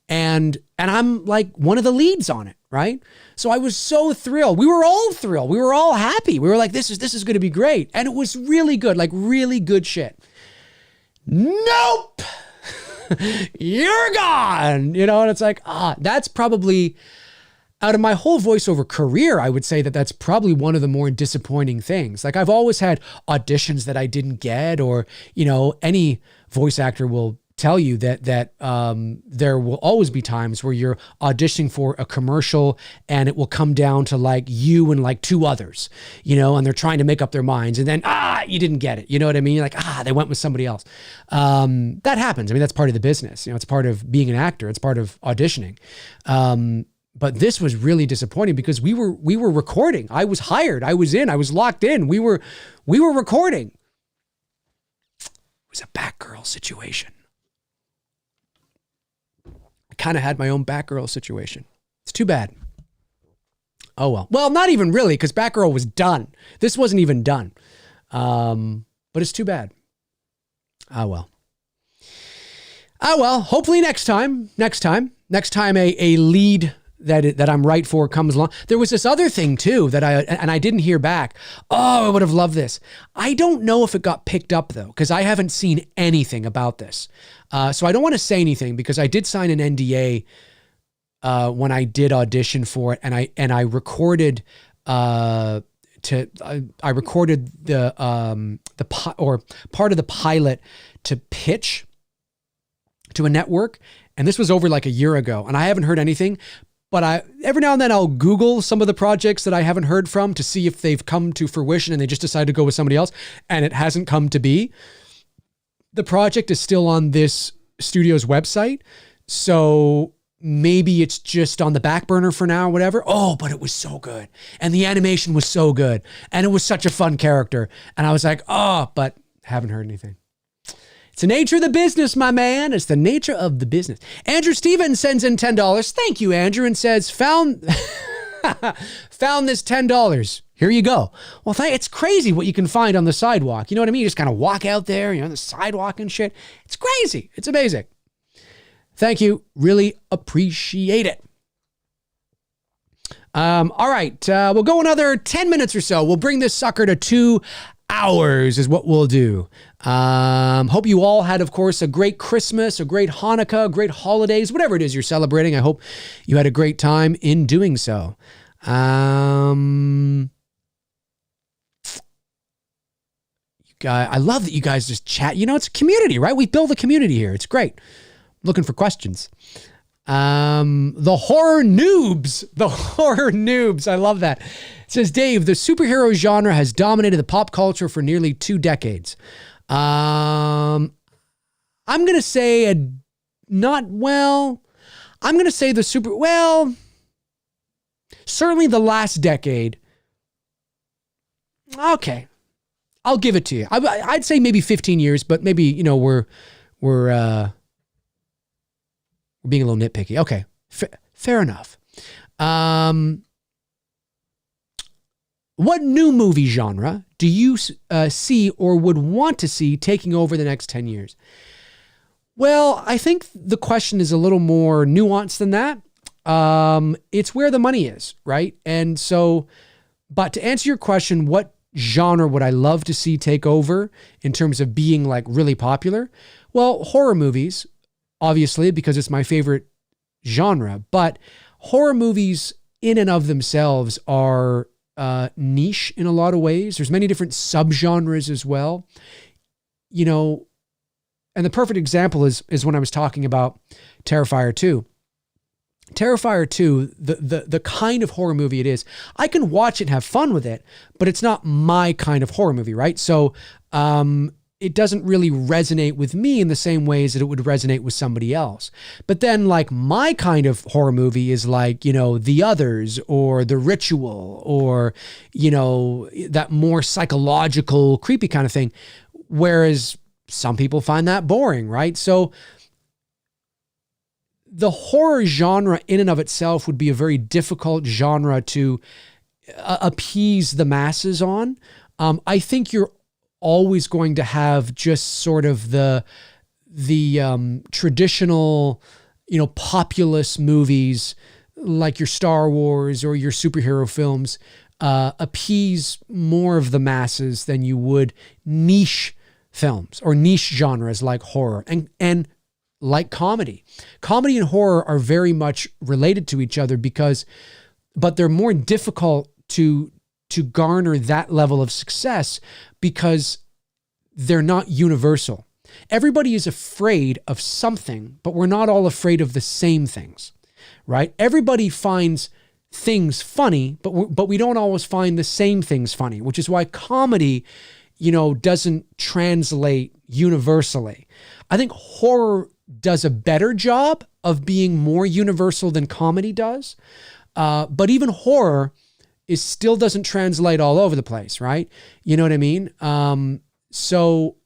And I'm one of the leads on it, right? So I was so thrilled. We were all thrilled. We were all happy. We were like, this is going to be great. And it was really good, really good shit. Nope. You're gone. And it's that's probably, out of my whole voiceover career, I would say that that's probably one of the more disappointing things. I've always had auditions that I didn't get, or, any voice actor will tell you that there will always be times where you're auditioning for a commercial and it will come down to you and 2 others, and they're trying to make up their minds, and then, you didn't get it. You know what I mean? You're they went with somebody else. That happens. I mean, that's part of the business. It's part of being an actor. It's part of auditioning. But this was really disappointing because we were recording. I was hired. I was locked in. We were recording. was a Batgirl situation. I kind of had my own Batgirl situation. It's too bad. Oh, well. Well, not even really, because Batgirl was done. This wasn't even done. But it's too bad. Ah, well. Ah, well. Hopefully next time a lead that I'm right for comes along. There was this other thing too that I didn't hear back. Oh, I would have loved this. I don't know if it got picked up though, because I haven't seen anything about this. So I don't want to say anything because I did sign an NDA when I did audition for it, and I recorded I recorded the part of the pilot to pitch to a network, and this was over like a year ago, and I haven't heard anything. But every now and then I'll Google some of the projects that I haven't heard from to see if they've come to fruition and they just decided to go with somebody else, and it hasn't come to be. The project is still on this studio's website, so maybe it's just on the back burner for now or whatever. Oh, but it was so good. And the animation was so good. And it was such a fun character. And I was like, oh, but haven't heard anything. It's the nature of the business, my man. It's the nature of the business. Andrew Stevens sends in $10. Thank you, Andrew, and says, found this $10. Here you go. Well, it's crazy what you can find on the sidewalk. You know what I mean? You just kind of walk out there, on the sidewalk and shit. It's crazy. It's amazing. Thank you. Really appreciate it. All right. We'll go another 10 minutes or so. We'll bring this sucker to 2 hours is what we'll do. Hope you all had, of course, a great Christmas, a great Hanukkah, great holidays, whatever it is you're celebrating. I hope you had a great time in doing so. I love that you guys just chat. It's a community, right? We build a community here. It's great. Looking for questions. The horror noobs. I love that. It says, Dave, the superhero genre has dominated the pop culture for nearly 2 decades. I'm going to say I'm going to say certainly the last decade. Okay. I'll give it to you. I'd say maybe 15 years, but maybe, we're being a little nitpicky. Okay. Fair enough. What new movie genre do you see or would want to see taking over the next 10 years? Well, I think the question is a little more nuanced than that. It's where the money is, right? And so, but to answer your question, what genre would I love to see take over in terms of being like really popular? Well, horror movies, obviously, because it's my favorite genre, but horror movies in and of themselves are niche in a lot of ways. There's many different subgenres as well, and the perfect example is when I was talking about Terrifier 2. Terrifier 2, the kind of horror movie it is, I can watch it and have fun with it, but it's not my kind of horror movie, right? So, it doesn't really resonate with me in the same ways that it would resonate with somebody else. But then like my kind of horror movie is like, The Others or The Ritual or, that more psychological, creepy kind of thing. Whereas some people find that boring, right? So the horror genre in and of itself would be a very difficult genre to appease the masses on. I think you're always going to have just sort of the traditional, populist movies like your Star Wars or your superhero films appease more of the masses than you would niche films or niche genres like horror and like comedy. Comedy and horror are very much related to each other but they're more difficult to garner that level of success because they're not universal. Everybody is afraid of something, but we're not all afraid of the same things, right? Everybody finds things funny, but we don't always find the same things funny, which is why comedy, doesn't translate universally. I think horror does a better job of being more universal than comedy does. But even horror still doesn't translate all over the place, right? You know what I mean? So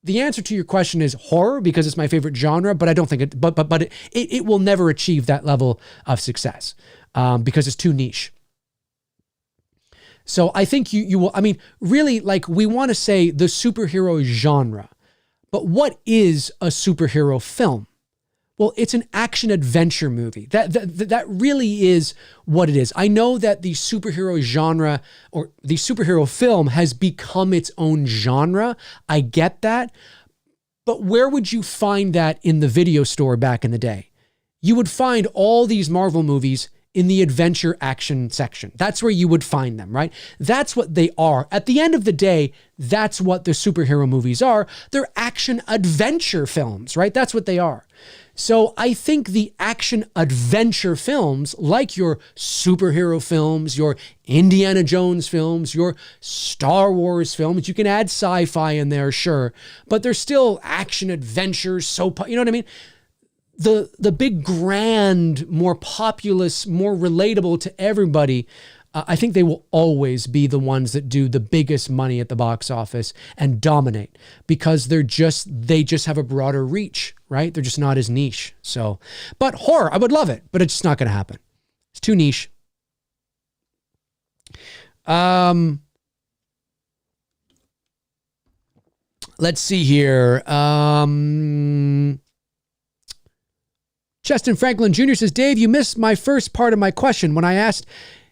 the answer to your question is horror because it's my favorite genre, but I don't think it will never achieve that level of success because it's too niche. So I think you will, I mean, really, like, we want to say the superhero genre, but what is a superhero film? Well, it's an action adventure movie. That really is what it is. I know that the superhero genre or the superhero film has become its own genre. I get that. But where would you find that in the video store back in the day? You would find all these Marvel movies in the adventure action section. That's where you would find them, right? That's what they are. At the end of the day, that's what the superhero movies are. They're action adventure films, right? That's what they are. So I think the action adventure films, like your superhero films, your Indiana Jones films, your Star Wars films, you can add sci-fi in there, sure, but they're still action adventures, you know what I mean? The big, grand, more populous, more relatable to everybody, I think they will always be the ones that do the biggest money at the box office and dominate because they just have a broader reach, right? They're just not as niche. So, but horror, I would love it, but it's just not going to happen. It's too niche. Let's see here. Cheston Franklin Jr. says, Dave, you missed my first part of my question when I asked,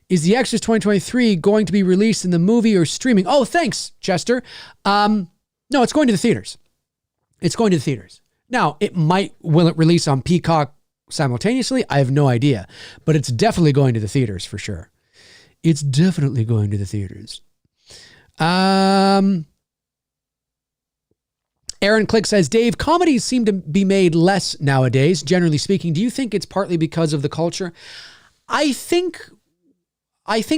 is The Exorcist 2023 going to be released in the movie or streaming? Oh, thanks, Chester. No, it's going to the theaters. It's going to the theaters. Now, will it release on Peacock simultaneously? I have no idea, but it's definitely going to the theaters for sure. It's definitely going to the theaters. Aaron Click says, Dave, comedies seem to be made less nowadays, generally speaking. Do you think it's partly because of the culture? I think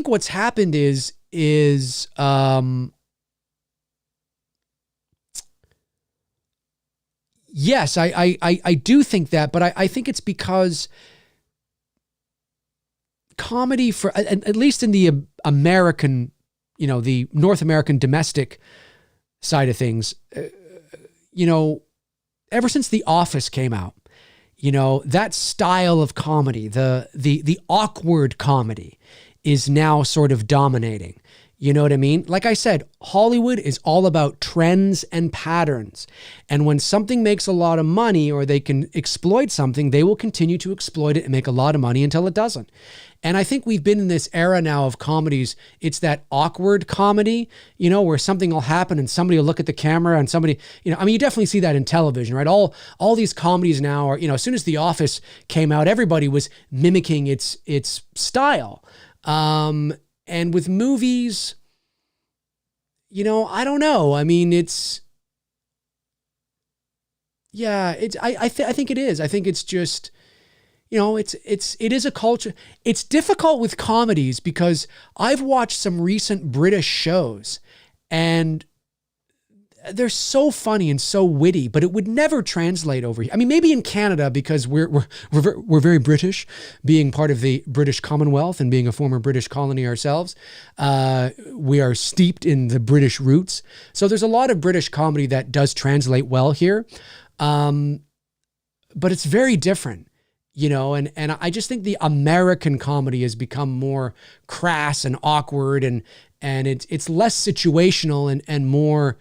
what's happened is yes, I do think that, but I think it's because comedy, for at least in the American, the North American domestic side of things, ever since The Office came out, that style of comedy, the awkward comedy is now sort of dominating. You know what I mean? Like I said, Hollywood is all about trends and patterns. And when something makes a lot of money or they can exploit something, they will continue to exploit it and make a lot of money until it doesn't. And I think we've been in this era now of comedies. It's that awkward comedy, where something will happen and somebody will look at the camera and somebody, you definitely see that in television, right? All these comedies now are, as soon as The Office came out, everybody was mimicking its style. And with movies, I don't know. I mean, I think it is. I think it's just, it is a culture. It's difficult with comedies because I've watched some recent British shows and they're so funny and so witty, but it would never translate over here. I mean, maybe in Canada because we're very British, being part of the British Commonwealth and being a former British colony ourselves. We are steeped in the British roots. So there's a lot of British comedy that does translate well here. But it's very different, and I just think the American comedy has become more crass and awkward and it's less situational and more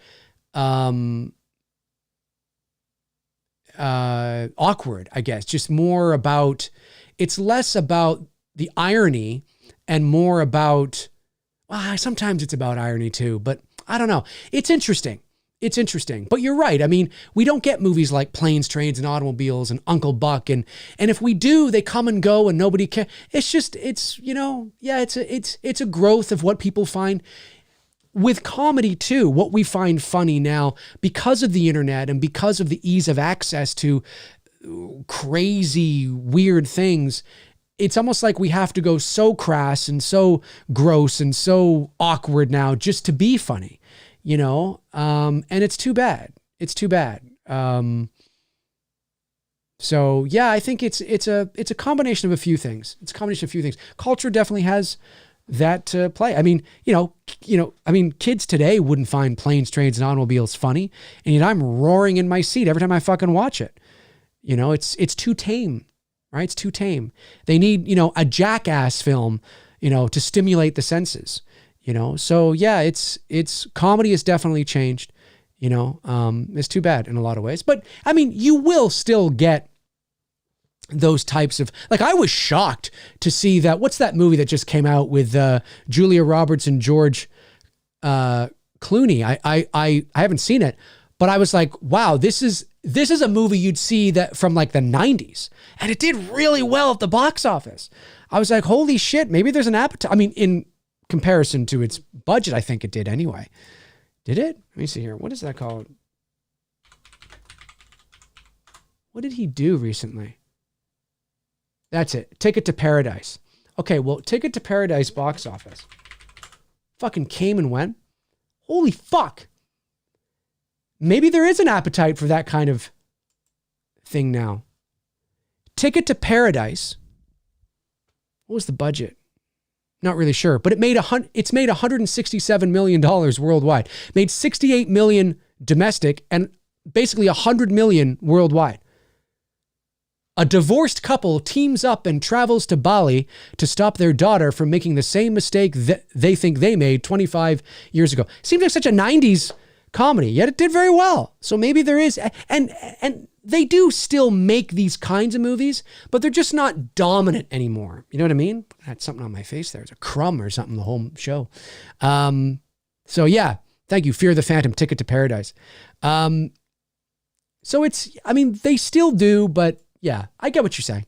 awkward, I guess, just more about, it's less about the irony and more about, sometimes it's about irony too, but I don't know. It's interesting. But you're right. I mean, we don't get movies like Planes, Trains, and Automobiles and Uncle Buck. And if we do, they come and go and nobody cares. It's just, it's a growth of what people find. With comedy too, what we find funny now, because of the internet and because of the ease of access to crazy, weird things, it's almost like we have to go so crass and so gross and so awkward now just to be funny, and it's too bad. It's too bad. So yeah, I think it's a combination of a few things. Culture definitely has that play. I mean, kids today wouldn't find Planes, Trains, and Automobiles funny, and yet I'm roaring in my seat every time I fucking watch it. It's too tame, right? It's too tame. They need, a Jackass film, to stimulate the senses, So yeah, it's comedy has definitely changed, it's too bad in a lot of ways. But I mean, you will still get those types of, like, I was shocked to see that, what's that movie that just came out with Julia Roberts and George Clooney? I haven't seen it, but I was like, wow, this is a movie you'd see that from like the 90s, and it did really well at the box office. I was like, holy shit, maybe there's an appetite. I mean, in comparison to its budget, I think it did anyway. Did it? Let me see here. What is that called? What did he do recently? That's it. Ticket to Paradise. Okay, well, Ticket to Paradise box office fucking came and went. Holy fuck. Maybe there is an appetite for that kind of thing now. Ticket to Paradise. What was the budget? Not really sure, but it's made $167 million worldwide. Made $68 million domestic and basically $100 million worldwide. A divorced couple teams up and travels to Bali to stop their daughter from making the same mistake that they think they made 25 years ago. Seems like such a 90s comedy, yet it did very well. So maybe there is, and they do still make these kinds of movies, but they're just not dominant anymore. You know what I mean? I had something on my face there. It's a crumb or something the whole show. So yeah, thank you. Fear the Phantom, Ticket to Paradise. So it's, I mean, they still do, but yeah, I get what you're saying.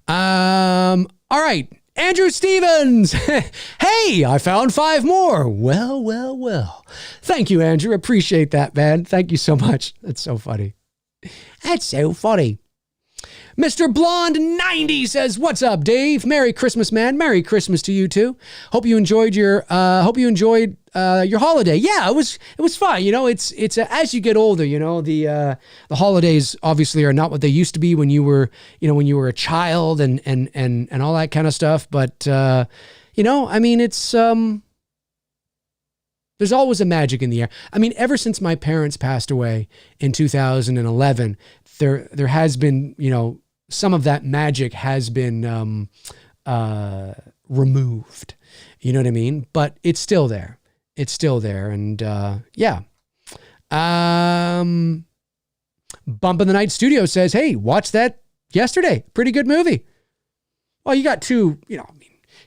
All right. Andrew Stevens. Hey, I found 5 more. Well. Thank you, Andrew. Appreciate that, man. Thank you so much. That's so funny. That's so funny. Mr. Blonde 90 says, "What's up, Dave? Merry Christmas, man. Merry Christmas to you too. Hope you enjoyed your holiday." Yeah, it was fun. It's as you get older, the holidays obviously are not what they used to be when you were a child and all that kind of stuff. But I mean, it's there's always a magic in the air. I mean, ever since my parents passed away in 2011, there has been, some of that magic has been removed. You know what I mean? But it's still there. It's still there. And yeah. Bump in the Night Studio says, "Hey, watched that yesterday. Pretty good movie." Well, you got two,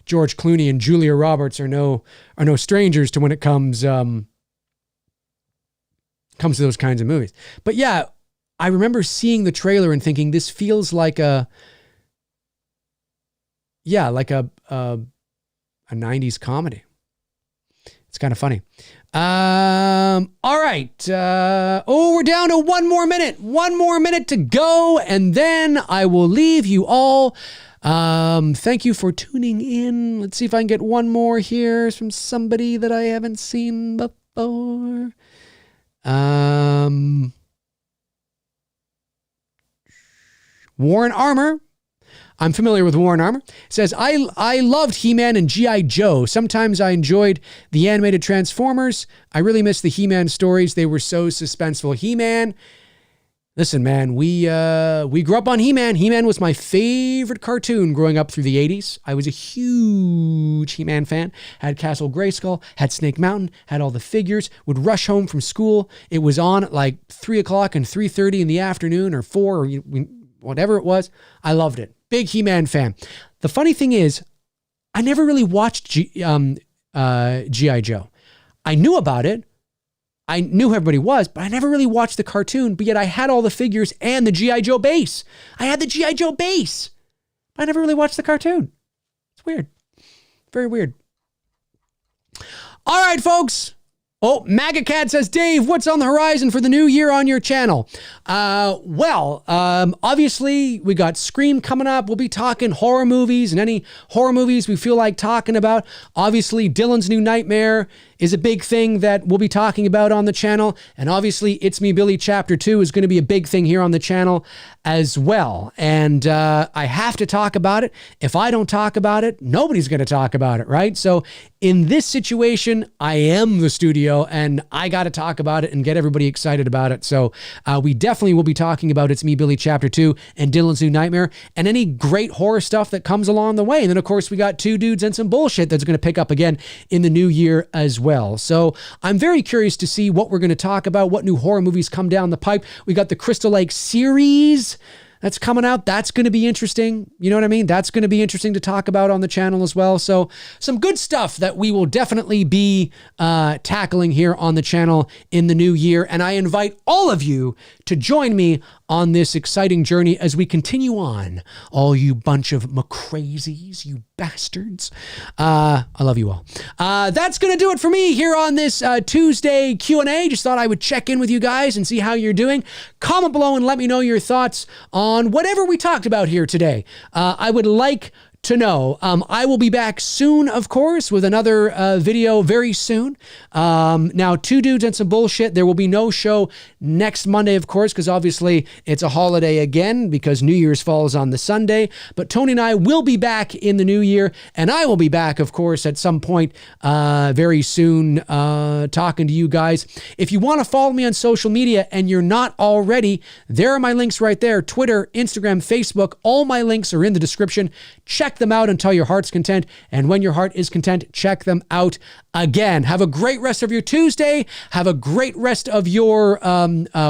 George Clooney and Julia Roberts are no strangers to when it comes to those kinds of movies. But yeah, I remember seeing the trailer and thinking, this feels like a 90s comedy. It's kind of funny. All right. We're down to 1 more minute. 1 more minute to go, and then I will leave you all. Thank you for tuning in. Let's see if I can get one more here from somebody that I haven't seen before. Warren Armour. I'm familiar with Warren Armour. Says, I loved He-Man and G.I. Joe. Sometimes I enjoyed the animated Transformers. I really miss the He-Man stories. They were so suspenseful. He-Man, listen, man, we grew up on He-Man. He-Man was my favorite cartoon growing up through the 80s. I was a huge He-Man fan. Had Castle Grayskull, had Snake Mountain, had all the figures, would rush home from school. It was on at like 3 o'clock and 3:30 in the afternoon or 4 or whatever it was. I loved it. Big He-Man fan. The funny thing is, I never really watched G.I. Joe. I knew about it. I knew who everybody was, but I never really watched the cartoon, but yet I had all the figures and the G.I. Joe base. I had the G.I. Joe base, but I never really watched the cartoon. It's weird. Very weird. All right, folks. Oh, Maggot Cat says, "Dave, what's on the horizon for the new year on your channel?" Obviously, we got Scream coming up. We'll be talking horror movies and any horror movies we feel like talking about. Obviously, Dylan's New Nightmare is a big thing that we'll be talking about on the channel. And obviously, It's Me Billy Chapter 2 is going to be a big thing here on the channel as well. And I have to talk about it. If I don't talk about it, nobody's going to talk about it, right? So in this situation, I am the studio and I got to talk about it and get everybody excited about it. So we definitely will be talking about It's Me Billy Chapter 2 and Dylan's New Nightmare and any great horror stuff that comes along the way. And then, of course, we got Two Dudes and Some Bullshit that's going to pick up again in the new year as well. So I'm very curious to see what we're going to talk about, what new horror movies come down the pipe. We got the Crystal Lake series that's coming out. That's going to be interesting. You know what I mean? That's going to be interesting to talk about on the channel as well. So some good stuff that we will definitely be tackling here on the channel in the new year. And I invite all of you to join me on this exciting journey as we continue on. All you bunch of McRae's, you bastards. I love you all. That's going to do it for me here on this Tuesday Q&A. Just thought I would check in with you guys and see how you're doing. Comment below and let me know your thoughts on whatever we talked about here today. I would like to know. I will be back soon, of course, with another video very soon. Now, Two Dudes and Some Bullshit. There will be no show next Monday, of course, because obviously it's a holiday again because New Year's falls on the Sunday. But Tony and I will be back in the new year, and I will be back, of course, at some point very soon talking to you guys. If you want to follow me on social media and you're not already, there are my links right there. Twitter, Instagram, Facebook. All my links are in the description. Check them out until your heart's content. And when your heart is content, check them out again. Have a great rest of your Tuesday. Have a great rest of your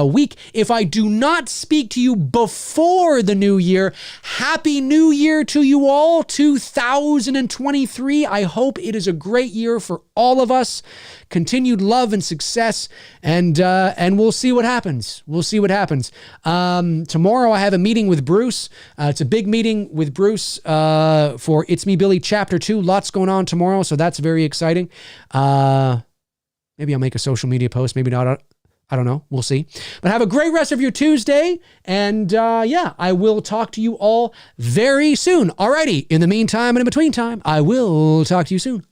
week. If I do not speak to you before the new year, Happy New Year to you all, 2023. I hope it is a great year for all of us. Continued love and success, and we'll see what happens. We'll see what happens. Tomorrow I have a meeting with Bruce. It's a big meeting with Bruce for It's Me Billy Chapter 2. Lots going on tomorrow, so that's very exciting. Maybe I'll make a social media post, maybe not. I don't know. We'll see. But have a great rest of your Tuesday, and yeah, I will talk to you all very soon. Alrighty, in the meantime and in between time, I will talk to you soon.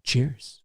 Cheers.